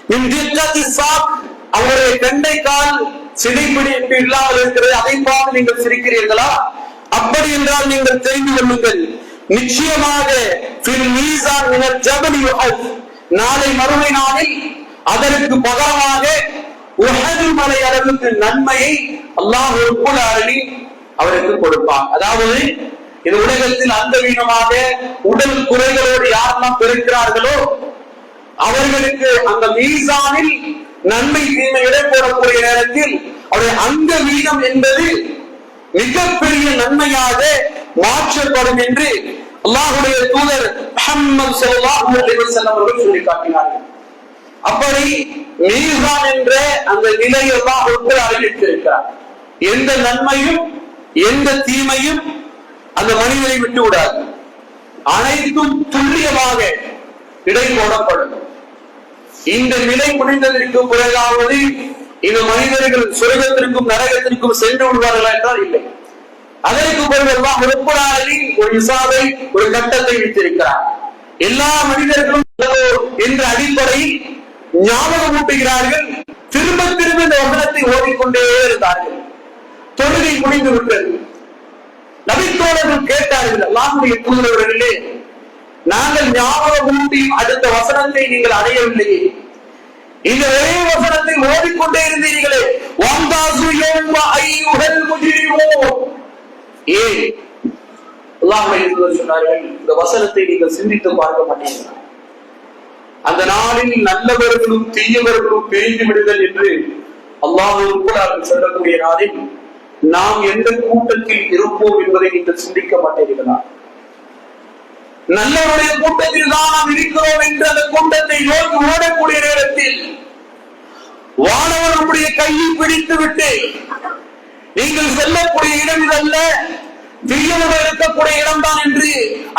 மின் திக்கத்தி சாக், அவருடைய கெண்டை கால் சிதை பிடிப்பு இல்லாமல் இருக்கிறது, அதை பார்த்து நீங்கள் சிரிக்கிறீர்களா? அப்படி என்றால் நீங்கள் தெரிந்து கொள்ளுங்கள், நிச்சயமாக நாளை மறுமை நாளில் அதற்கு பகரமாக உஹது மலை அளவுக்கு நன்மையை அல்லாஹ் ரப்புல் ஆலமீன் அவருக்கு கொடுப்பார். அதாவது இந்த உலகத்தில் அங்கவீனமாக உடல் குறைகளோடு யாரெல்லாம் பிறக்கிறார்களோ அவர்களுக்கு அந்த மீசானில் நன்மை தீமை இடை போடக்கூடிய நேரத்தில் அவருடைய அங்க வீதம் என்பது மிகப்பெரிய நன்மையாக மாற்றப்படும் என்று அல்லாஹ்வுடைய தூதர் முஹம்மது ஸல்லல்லாஹு அலைஹி வஸல்லம் அவர்கள் சொல்லி காட்டினார்கள். அப்படி மீசான் என்ற அந்த நிலையை அல்லாஹ் ரப்புல் ஆலமீன் அறிவித்திருக்கிறார். எந்த நன்மையும் எந்த தீமையும் அந்த மனிதனை விட்டு விடாது, அனைத்தும் துல்லியமாக இடை போடப்படும். இந்த நிலை முடிந்ததற்கு பிறகாவது இந்த மனிதர்கள் சொர்க்கத்திற்கும் நரகத்திற்கும் சென்று விடுவார்களா என்றால் இல்லை. அதற்கு பிறகு அல்லாஹ் ரப்புல் ஆலமீன் ஒரு இசாபை, ஒரு கட்டத்தை வைத்திருக்கிறார். எல்லா மனிதர்களும் என்ற அடிப்படையில் ஞாபகம் ஊட்டுகிறார்கள். திரும்ப திரும்ப இந்த வசனத்தை ஓடிக்கொண்டே இருந்தார்கள். தொழுகை முடிந்து விட்டது. நபித்தோழர்கள் கேட்டார்கள், அல்லாஹ்வுடைய தூதரவர்களே, நாங்கள் ஞாபகம் ஊட்டி அடுத்த வசனத்தை நீங்கள் அடையவில்லையே, இந்த ஒரே வசனத்தை ஓடிக்கொண்டே இருந்தீர்களே, வந்தாசு யௌம அய்யுஹல் முஜ்ரிமூன். ஏன் அல்லாஹ்வுடைய தூதர் சொன்னார்கள், இந்த வசனத்தை நீங்கள் சிந்தித்து பார்க்க மாட்டீங்களா? அந்த நாளில் நல்லவர்களும் தீயவர்களும் பிரிந்து விடுதல் என்று அல்லாஹ் சொல்லக்கூடிய நாளில் நாம் எந்த கூட்டத்தில் இருப்போம் என்பதை நீங்கள் சிந்திக்க மாட்டீர்களா? நல்லவருடைய கூட்டத்தில் தான் நாம் இருக்கிறோம் என்று அந்த கூட்டத்தை நோக்கி ஓடக்கூடிய நேரத்தில் வானவர்களுடைய கையை பிடித்து விட்டு நீங்கள் செல்லக்கூடிய இடம் இதல்ல, தீயவர்கள் இருக்கக்கூடிய இடம்தான் என்று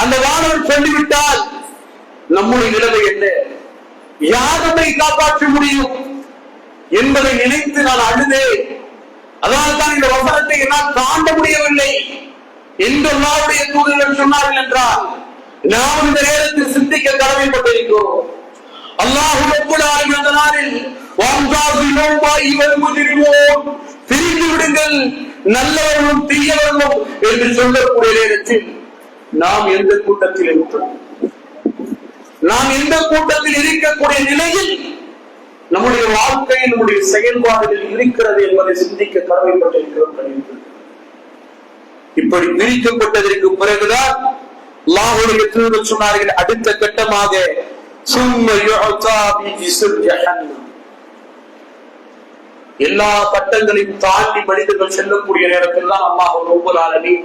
அந்த வானவர் சொல்லிவிட்டால் நம்முடைய நிலைமை என்ன? யார் நம்மை காப்பாற்ற முடியும் என்பதை நினைத்து நான் அழுதேன். அதனால்தான் இந்த வசனத்தை என்னால் தாண்ட முடியவில்லை. என்று அல்லாஹ்வுடைய தூதர்கள் சொன்னார்கள் என்றால் நாம் இந்த நேரத்தில் சிந்திக்க கடமைப்பட்டிருக்கிறோம். அல்லாஹ் ரப்பல் ஆலமீன் அந்த நாளில் பிரிந்து விடுங்கள் நல்லவர்களும் தீயவர்களும் என்று சொல்லக்கூடிய நேரத்தில் நாம் எந்த கூட்டத்தில் இருக்கிறோம்? நாம் எந்த கூட்டத்தில் இருக்கக்கூடிய நிலையில் நம்முடைய வாழ்க்கையில் நம்முடைய செயல்பாடுகள் இருக்கிறது என்பதை சிந்திக்க கடமைப்பட்டிருக்கிறோம். இப்படி பிரிக்கப்பட்டதற்கு பிறகுதான் அல்லாஹ்வுடைய தூதர் சொன்னார்கள், அடுத்த கட்டமாக எல்லா கட்டங்களையும் தாண்டி மனிதர்கள் செல்லக்கூடிய நேரத்தில் தான் அல்லாஹ் ரப்பல் ஆலமீன்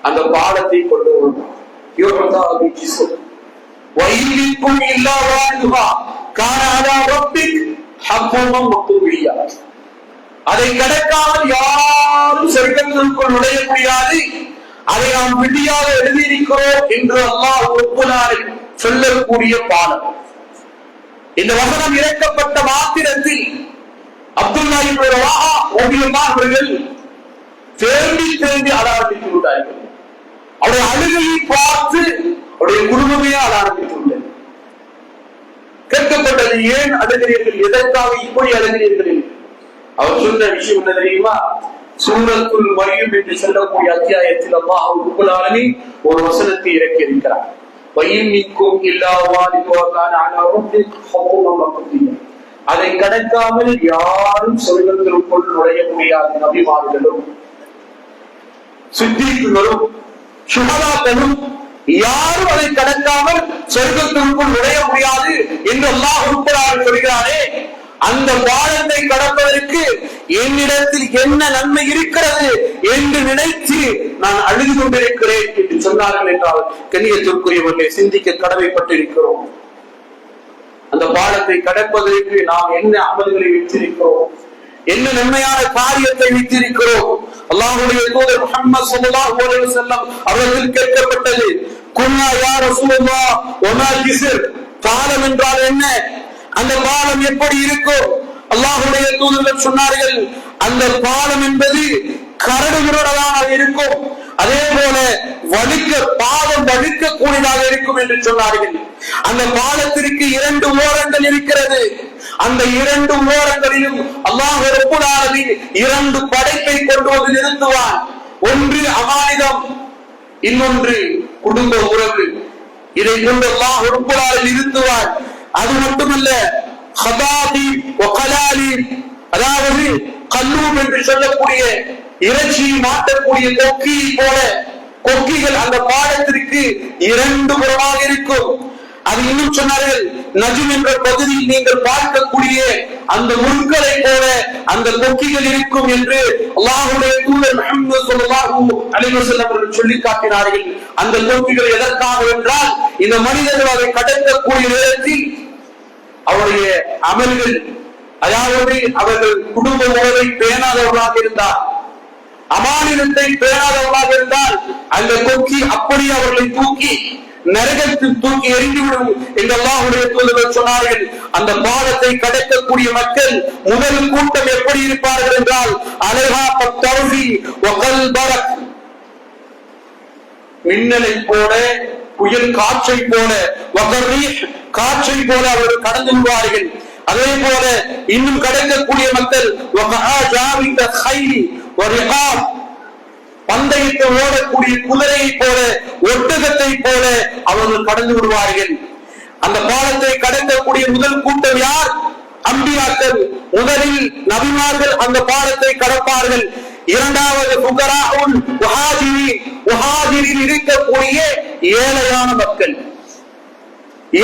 அந்த பாடத்தை கொண்டு அதை கடக்காமல் யாரும் சொர்க்கத்திற்குள் நுழைய முடியாது, அதை நாம் விதியாக எழுதியிருக்கிறோம் என்று அல்லாஹ் ரப்பல் ஆலமீன் சொல்லக்கூடிய பாடம். இந்த வசனம் இறக்கப்பட்ட மாத்திரத்தில் அப்துல்லா இப்னு ரவாஹா ரலியல்லாஹு அவர்கள் தேம்பி அழ ஆரம்பித்து விட்டார்கள். அவருடைய அழுகையை பார்த்து அவருடைய குடும்பமே அழ ஆரம்பித்து விட்டது. கேட்கப்பட்டது, ஏன் அழுகிறீர்கள், எதற்காக இப்படி அழுகிறீர்கள்? அவர் சொன்ன விஷயம் என்ன தெரியுமா? சூரத்துல் மரியம் என்று சொல்லக்கூடிய அத்தியாயத்தில் அல்லாஹ் ரப்பல் ஆலமீன் ஒரு வசனத்தை இறக்கி இருக்கிறார். அதை கடக்காமல் யாரும் சொர்க்கத்திற்குள் நுழைய முடியாத நபிமார்களும் சித்தீக்குகளும் சுஹதாக்களும் யாரும் அதை கடக்காமல் சொர்க்கத்திற்குள் நுழைய முடியாது என்று அல்லாஹ் ரப்பல் ஆலமீன் சொல்கிறாரே, அந்த பாலத்தை கடப்பதற்கு என்னிடத்தில் என்ன நன்மை இருக்கிறது என்று நினைத்து நான் அழுது கொண்டிருக்கிறேன் என்று சொன்னார்கள் என்றால் கண்ணியத்திற்குரியவர்களை சிந்திக்க கடமைப்பட்டிருக்கிறோம். அந்த பாலத்தை கடப்பதற்கு நாம் என்ன அமல்களை வைத்திருக்கிறோம், என்ன நன்மையான காரியத்தை வைத்திருக்கிறோம்? அல்லாஹ்வுடைய தூதர் முஹம்மது ஸல்லல்லாஹு அலைஹி வஸல்லம் அவர்கள் கேட்கப்பட்டது, குன்னா யா ரசூலுல்லாஹ் வமா ஜிஸ்ர், பாலம் என்றால் என்ன, அந்த பாலம் எப்படி இருக்கும்? அல்லாஹ்வுடைய தூதர்கள் சொன்னார்கள், அந்த பாலம் என்பது கரடு முரடாக இருக்கும், அதே போல பாதம் வழுக்க கூடியதாக இருக்கும் என்று சொன்னார்கள். அந்த பாலத்திற்கு 2 ஓரங்கள் இருக்கிறது. அந்த 2 ஓரங்களிலும் அல்லாஹ் ரப்பல் ஆலமீன் 2 படைப்பை கொண்டு வந்து நிறுத்துவான். ஒன்று அமானிதம், இன்னொன்று குடும்ப உறவு. இதை கொண்டு அல்லாஹ் ரப்பல் ஆலமீன் நிறுத்துவான். அது மட்டுமல்ல, அதாவது கல்லூம் என்று சொல்லக்கூடிய இறைச்சி மாட்டக்கூடிய கொக்கியை போல கொக்கிகள் அந்த பாலத்திற்கு 2 புறமாக இருக்கும். அது இன்னும் சொன்னார்கள், நஜ்ம் என்ற பகுதியில் நீங்கள் பார்க்கக்கூடிய அந்த முட்களை போல அந்த கொக்கிகள் இருக்கும் என்று அல்லாஹ்வுடைய தூதர் முஹம்மது ஸல்லல்லாஹு அலைஹி வஸல்லம் அவர்கள் சொல்லி காட்டினார்கள். அந்த கொக்கிகள் எதற்காக என்றால், இந்த மனிதர்கள் அதை கடக்கக்கூடிய நேரத்தில் அவருடைய அமல்கள், அதாவது அவர்கள் குடும்ப உறவை பேணாதவர்களாக இருந்தார், அமானிதத்தை பேணாதவர்களாக இருந்தால் அந்த கொக்கி அப்படி அவர்களை தூக்கி நரகத்தில் தூக்கி எறிந்துவிடும் என்று அல்லாஹ்வுடைய தூதர் சொன்னார்கள். அந்த பாலத்தை கடக்கக்கூடிய மக்கள் முதல் கூட்டம் எப்படி இருப்பார்கள் என்றால், அலைஹா பத்தௌஃபி வகல் பரக், மின்னலை போல, புயல் காற்றை போல, வகர்ரீஹ் காற்றை போல அவர்கள் கடந்து விடுவார்கள். அதே போல இன்னும் கடக்கக்கூடிய மக்கள் பந்தயத்தை ஓடக்கூடிய குதிரையை போல, ஒட்டகத்தை போல அவர்கள் கடந்து விடுவார்கள். அந்த பாலத்தை கடக்கக்கூடிய முதல் கூட்டம் யார்? அம்பியாக்கள். முதலில் நபிமார்கள் அந்த பாலத்தை கடப்பார்கள். இரண்டாவது ஃபுகராஉல் முஹாஜிரின் இருக்கக்கூடிய ஏழையான மக்கள்,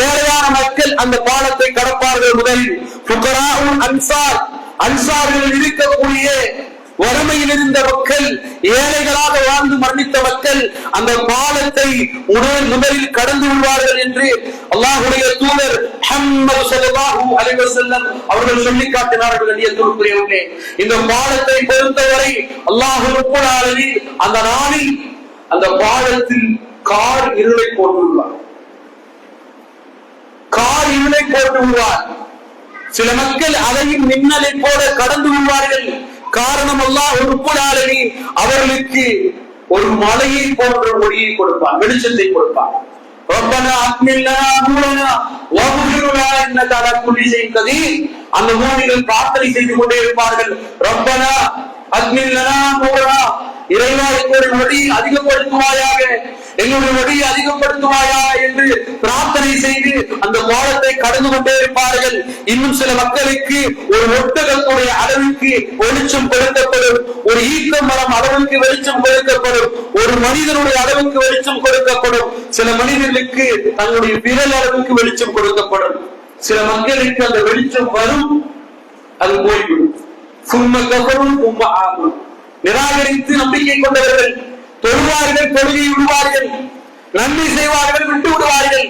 ஏழையான மக்கள் அந்த பாலத்தை கடப்பார்கள். முதலில் ஃபுகராஉல் அன்சார், அன்சாரில் இருக்கக்கூடிய வறுமையில் இருந்த மக்கள், ஏழைகளாக வாழ்ந்து மரணித்த மக்கள் அந்த பாலத்தை முதலில் கடந்து விடுவார்கள் என்று அல்லாஹ்வுடைய தூதர் முஹம்மது ஸல்லல்லாஹு அலைஹி வஸல்லம் அவர்கள் சொல்லி காட்டினார்கள். கண்ணியத்திற்குரியவர்களே, இந்த பாலத்தை பொறுத்தவரை அல்லாஹ் ரப்பல் ஆலமீன் அந்த நாளில் அந்த பாலத்தில் கார் இருளை போட்டுள்ளார். கார் இருளை போட்டு விடுவார். சில மக்கள் அதையும் மின்னலை போல கடந்து விடுவார்கள். காரணம், அல்லாஹ் ரப்பல் ஆலமீன் அவர்களுக்கு ஒரு மலையை போன்ற ஒளியை கொடுப்பான், வெளிச்சத்தை கொடுப்பான். ரப்பனா அத்மில்லனா நூரனா வஃபிர்லனா இன்னக அலா குல்லி ஷைஇன் கதீர். அந்த மூமின்கள் பிரார்த்தனை செய்து கொண்டே இருப்பார்கள். ரப்பனா அத்மில்லனா நூரனா, இறைவா எங்களுடைய ஒளியை அதிகப்படுத்துவாயாக, எங்களுடைய ஒளியை அதிகப்படுத்துவாயா என்று பிரார்த்தனை செய்து அந்த பாலத்தை கடந்து கொண்டே இருப்பார்கள். இன்னும் சில மக்களுக்கு ஒரு ஒட்டகத்துடைய அளவுக்கு வெளிச்சம் கொடுக்கப்படும், ஒரு ஈக்க மரம் அளவுக்கு வெளிச்சம் கொடுக்கப்படும், ஒரு மனிதனுடைய அளவுக்கு வெளிச்சம் கொடுக்கப்படும், சில மனிதர்களுக்கு தன்னுடைய விரல் அளவுக்கு வெளிச்சம் கொடுக்கப்படும். சில மக்களுக்கு அந்த வெளிச்சம் வரும், அது போய்விடும். சும்ம கஃபரும் சும்ம ஆமனு, நிராகரித்து நம்பிக்கை கொண்டவர்கள் தொழுவார்கள், தொழுகை விடுவார்கள், நன்மை செய்வார்கள், விட்டு விடுவார்கள்.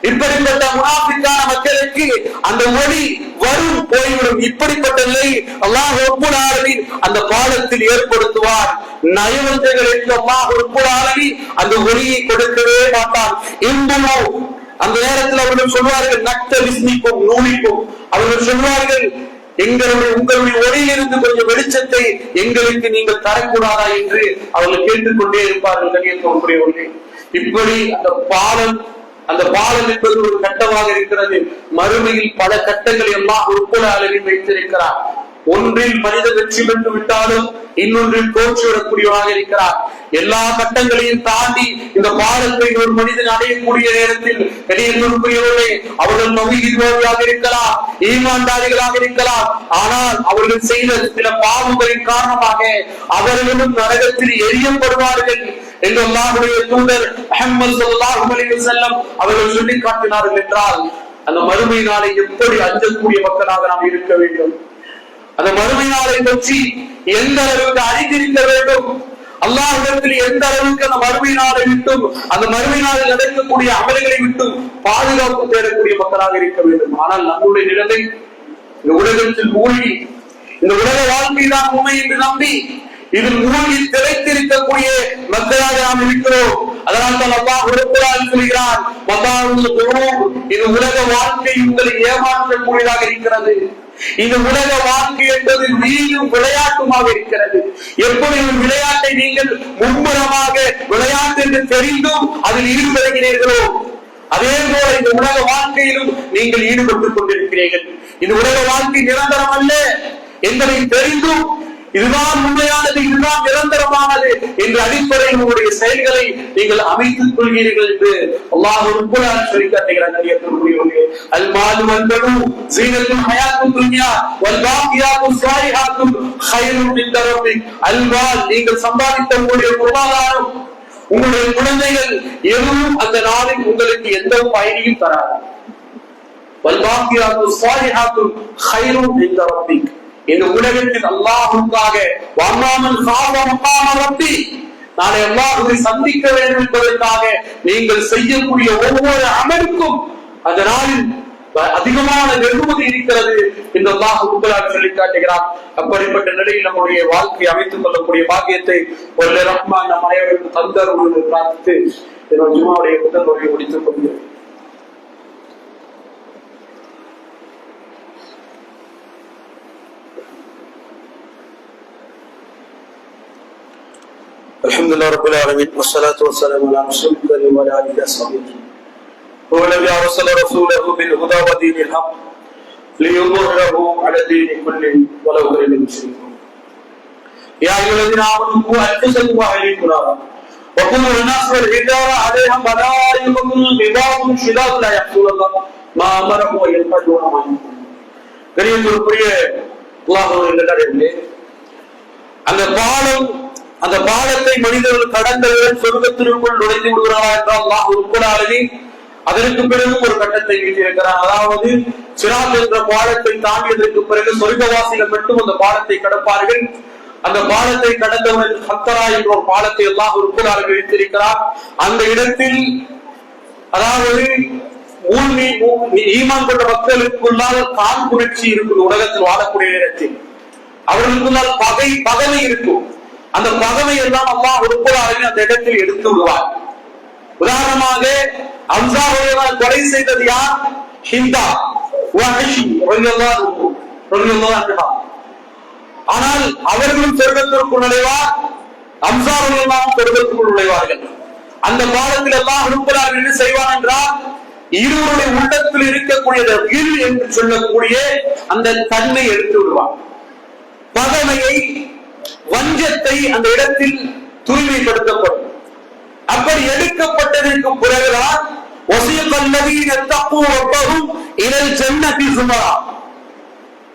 இப்படிப்பட்ட முனாஃபிக்கான மக்களுக்கு அந்த ஒளி வரும், போய்விடும். இப்படிப்பட்ட நிலை அல்லாஹ் ரப்புல் ஆலமீன் அந்த பாலத்தில் ஏற்படுத்துவார். நயவஞ்சகர்களுக்கு அல்லாஹ் ரப்புல் ஆலமீன் அந்த ஒளியை கொடுக்கவே மாட்டான். இன்பமோ அந்த நேரத்தில் அவர்கள் சொல்வார்கள், நக்த விஸ்மிக்கும் நூலிக்கும், அவர்கள் சொல்வார்கள், உங்களுடைய ஒளியிலிருந்து கொஞ்சம் வெளிச்சத்தை எங்களுக்கு நீங்கள் தரக்கூடாதா என்று அவர்கள் கேட்டுக்கொண்டே இருப்பார்கள். கண்ணியத்திற்குரியவர்களே, இப்படி அந்த பாலம் என்பது ஒரு கட்டமாக இருக்கிறது. மறுமையில் பல கட்டங்களை எல்லாம் ரப்புல் ஆலமீன் வைத்திருக்கிறார். ஒன்றில் மனித வெற்றி பெற்று விட்டாலும் இன்னொன்றில் தோற்றுவிடக்கூடியவராக இருக்கிறார். எல்லா கட்டங்களையும் தாண்டி இந்த பாலத்தை ஒரு மனிதன் அடையக்கூடிய நேரத்தில் கண்ணியத்திற்குரியவர்களே, அவர்கள் தௌஹீத்வாதியாக இருக்கலாம், ஈமான்தாரிகளாக இருக்கலாம், ஆனால் அவர்கள் செய்த சில பாவங்களின் காரணமாக அவர்களும் நரகத்தில் எரியப்படுவார்கள் என்று அல்லாஹ்வுடைய தூதர் முஹம்மது ஸல்லல்லாஹு அலைஹி வஸல்லம் அவர்கள் சொல்லி காட்டினார்கள். என்றால் அந்த மறுமை நாளை எப்படி அஞ்சக்கூடிய மக்களாக நாம் இருக்க வேண்டும், அந்த மறுமை நாளை பற்றி எந்த அளவுக்கு அறிந்திருக்க வேண்டும், அல்லாஹ்விடத்தில் எந்த அளவுக்கு அந்த மறுமை நாளை விட்டும் அந்த மறுமை நாளில் நடக்கக்கூடிய அமல்களை விட்டும் பாதுகாப்பு தேடக்கூடிய மக்களாக இருக்க வேண்டும். ஆனால் நம்முடைய நிலைமை இந்த உலகத்தில் மூழ்கி, இந்த உலக வாழ்க்கை தான் உண்மை என்று நம்பி இதில் மூழ்கி திளைத்திருக்கக்கூடிய மக்களாக நாம் இருக்கிறோம். அதனால் தான் அல்லாஹ் ரப்புல் ஆலமீன் சொல்கிறார், இது உலக வாழ்க்கை உங்களை ஏமாற்றக்கூடியதாக இருக்கிறது. இந்த உலக வாழ்க்கை என்பது நீயும் விளையாட்டுமாக இருக்கிறது. எப்படி ஒரு விளையாட்டை நீங்கள் மும்முரமாக விளையாட்டு என்று தெரிந்தும் அதில் ஈடுபடுகிறீர்களோ, அதே போல இந்த உலக வாழ்க்கையிலும் நீங்கள் ஈடுபட்டுக் கொண்டிருக்கிறீர்கள். இந்த உலக வாழ்க்கை நிரந்தரம் அல்ல என்பதை தெரிந்தும் இதுதான் உண்மையானது, இதுதான் நிரந்தரமானது என்ற அடிப்படையில் உங்களுடைய செயல்களை நீங்கள் அமைத்துக் கொள்கிறீர்கள் என்று அல்லாஹ் ரப்புல் ஆலமீன் சொல்லி காட்டுகிறார். அல் மாலு வல் பனூ ஸீனத்துல் ஹயாத்துத் துன்யா வல் பாக்கியாத்துஸ் ஸாலிஹாத்து கைருன் இன்த ரப்பிக். அல் மால், நீங்கள் சம்பாதித்த உங்களுடைய பொருளாதாரம், உங்களுடைய குழந்தைகள் எதுவும் அந்த நாளில் உங்களுக்கு எந்த பயனையும் தராது. வல் பாக்கியாத்துஸ் ஸாலிஹாத்து கைருன் இன்த ரப்பிக். இந்த உலகத்தில் அல்லாஹ்வுக்காக வம்மாமன் சாவ மகாம ரப்பி, நாளை அல்லாஹ்வை சந்திக்க வேண்டும் என்பதற்காக நீங்கள் செய்யக்கூடிய ஒவ்வொரு அமலுக்கும் அந்த நாளில் அதிகமான வெகுமதி இருக்கிறது என்று அல்லாஹ் ரப்புல் ஆலமீன் சொல்லி காட்டுகிறார். அப்படிப்பட்ட நிலையில் நம்முடைய வாழ்க்கையை அமைத்துக் கொள்ளக்கூடிய பாக்கியத்தை வல்ல ரஹ்மான் நம் அனைவருக்கும் தந்தருள் என்று பிரார்த்தித்து என்னுடைய ஜும்மாவுடைய முதல் உரையை முடித்துக் கொள்கிறேன். الحمدلله رب العالمين والصلاة والسلام على رسول الله وعلى آله وصحبه. هو الذي أرسل رسوله بالهدى ودين الحق ليظهره على الدين كله ولو كره المشركون. يا أيها الذين آمنوا قوا أنفسكم وأهليكم نارا وقودها الناس والحجارة عليها ملائكة غلاظ شداد لا يعصون الله ما أمرهم ويفعلون ما يؤمرون. கண்ணியத்திற்குரிய அல்லாஹ்வுடைய நல்லடியார்களே, அந்த பாலத்தை மனிதர்கள் கடந்தவுடன் சொர்க்கத்திற்குள் நுழைந்து விடுகிறாரா என்றால் அல்லாஹ் ரப்புல் ஆலமீன் அதற்கு பிறகு ஒரு கட்டத்தை வைத்திருக்கிறார். அதாவது சிராத் என்ற பாலத்தை தாண்டியதற்கு பிறகு சொர்க்கவாசிகள் மட்டும் அந்த பாலத்தை கடப்பார்கள். அந்த பாலத்தை கடந்தவுடன் ஹத்தரா என்ற ஒரு பாலத்தை அல்லாஹ் ரப்புல் ஆலமீன் வைத்திருக்கிறார். அந்த இடத்தில் அதாவது ஈமான் கொண்ட மக்களுக்குள்ளால் கால் புரட்சி இருக்கும். உலகத்தில் வாழக்கூடிய நேரத்தில் அவர்களுக்குள்ளால் பகைமை இருக்கும். அந்த பகவை எல்லாம் அல்லாஹ் ரப்புல் ஆலமீன் அந்த இடத்தில் எடுத்து விடுவார். உதாரணமாக ஹம்சாவை கொலை செய்தது யார்? ஹிந்தா வஹஷி ரலியல்லாஹு அன்ஹு. ஆனால் அவர்களும் சொர்க்கத்திற்குள் நுழைவார், அன்சார்கள் எல்லாம் சொர்க்கத்துக்குள் நுழைவார்கள். அந்த காலத்தில் எல்லாம் அனுப்பலார் என்ன செய்வான் என்றால், இருவருடைய உள்ளத்தில் இருக்கக்கூடிய என்று சொல்லக்கூடிய அந்த தன்மை எடுத்து விடுவான். பகைமையை, வஞ்சத்தை அந்த இடத்தில் தூய்மைப்படுத்தப்படும். அப்படி எடுக்கப்பட்டதற்கு பிறகுதான்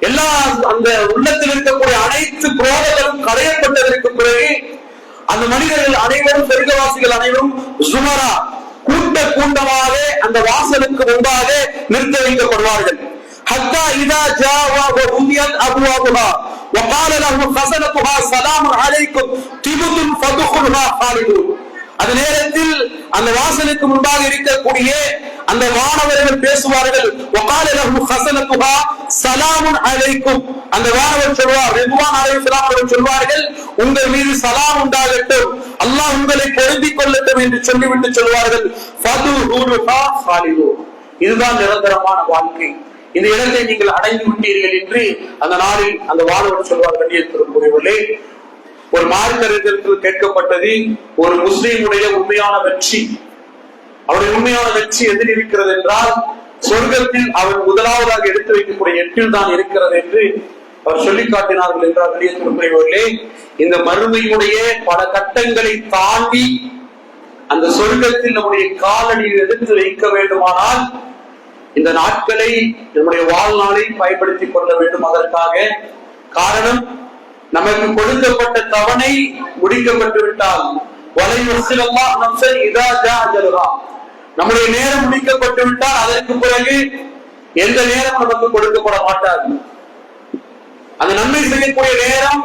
எல்லா அந்த உள்ளத்தில் இருக்கக்கூடிய அனைத்து குரோதங்களும் களையப்பட்டதற்கு பிறகு அந்த மனிதர்கள் அனைவரும், சொர்க்கவாசிகள் அனைவரும் சுமரா கூட்ட கூட்டமாக அந்த வாசலுக்கு முன்பாக நிறுத்த வைக்கப்படுவார்கள். ஹத்தா இதா ஜாவா வஉமியத் அப்வாபுஹா வகால லஹு கஸனத்துஹா ஸலாமு அலைக்கும் திபுதும் ஃபதுகுல்ஹா ஹாலிதூன். அந்த நேரத்தில் அந்த வாசலுக்கு முன்பாக இருக்கக்கூடிய அந்த வானவர்கள் பேசுவார்கள். வகால லஹு கஸனத்துஹா ஸலாமு அலைக்கும். அந்த வானவர் சொல்வார், ரிதுவான் அலைஹிஸ்ஸலாம் அவர்கள் சொல்வார்கள், உங்கள் மீது சலாம் உண்டாகட்டும், அல்லாஹ் உங்களை பொருந்திக் கொள்ளட்டும் என்று சொல்லிவிட்டு சொல்வார்கள், ஃபதுகுல்ஹா ஹாலிதூன். இதுதான் நிரந்தரமான வாழ்க்கை. இந்த இடத்தை நீங்கள் அடைந்து விட்டீர்கள் என்று அந்த நாளில் அந்த வானவர் சொல்வார். கண்ணியத்திற்குரியவர்களே, ஒரு மார்க்கறிஞர்கள் கேட்கப்பட்டது, ஒரு முஸ்லீமுடைய உண்மையான வெற்றி, அவருடைய உண்மையான வெற்றி எதில் இருக்கிறது என்றால், சொர்க்கத்தில் அவர் முதலாவதாக எடுத்து வைக்கக்கூடிய எட்டில் தான் இருக்கிறது என்று அவர் சொல்லி காட்டினார்கள் என்றால், கண்ணியத்திற்குரியவர்களே, இந்த மறுமையுடைய பல கட்டங்களை தாண்டி அந்த சொர்க்கத்தில் நம்முடைய காலடியில் எடுத்து வைக்க வேண்டுமானால் இந்த நாட்களை, நம்முடைய வாழ்நாளை பயன்படுத்திக் கொள்ள வேண்டும். அதற்காக காரணம், நமக்கு கொடுக்கப்பட்ட தவணை முடிக்கப்பட்டு விட்டால், நம்முடைய நேரம் முடிக்கப்பட்டு விட்டால் அதற்கு பிறகு எந்த நேரம் நமக்கு கொடுக்கப்பட மாட்டாது. அந்த நன்மை செய்யக்கூடிய நேரம்,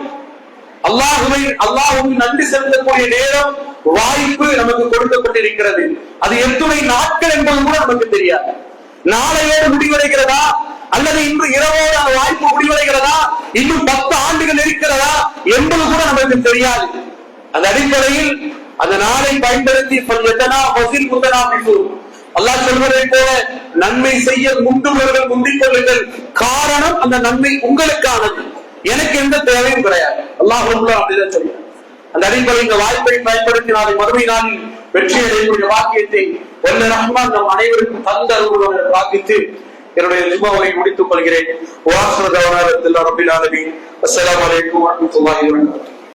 அல்லாஹ்வுக்கு நன்றி செலுத்தக்கூடிய நேரம், வாய்ப்பு நமக்கு கொடுக்கப்பட்டிருக்கிறது. அது எத்துணை நாட்கள் என்பது கூட நமக்கு தெரியாது. நாளையோடு முடிவடைகிறதா, அல்லது இன்று இரவோடு அந்த வாய்ப்பு முடிவடைகிறதா, இன்னும் 10 ஆண்டுகள் இருக்கிறதா என்பது கூட நமக்கு தெரியாது. அந்த அடிப்படையில் அந்த நாளை பயன்படுத்தி அல்லாஹ் சொல்வதை போல நன்மை செய்ய முந்துபவர்கள் முந்திக் கொள்ளுங்கள். காரணம், அந்த நன்மை உங்களுக்கானது, எனக்கு எந்த தேவையும் கிடையாது. அல்லாஹ் அப்படிதான் சொல்றார். அந்த அடிப்படையில் இந்த வாய்ப்பை பயன்படுத்தி நாளை மறுமை நாளில் வெற்றி அடையக்கூடிய வாக்கியத்தை வல்ல ரஹ்மான் நம் அனைவருக்கும் தந்த அருள்வாளர் பிரார்த்தித்து என்னுடைய ஜும்மாவை முடித்துக் கொள்கிறேன். அஸ்ஸலாமு அலைக்கும் வரஹ்மத்துல்லாஹி வபரகாத்துஹு.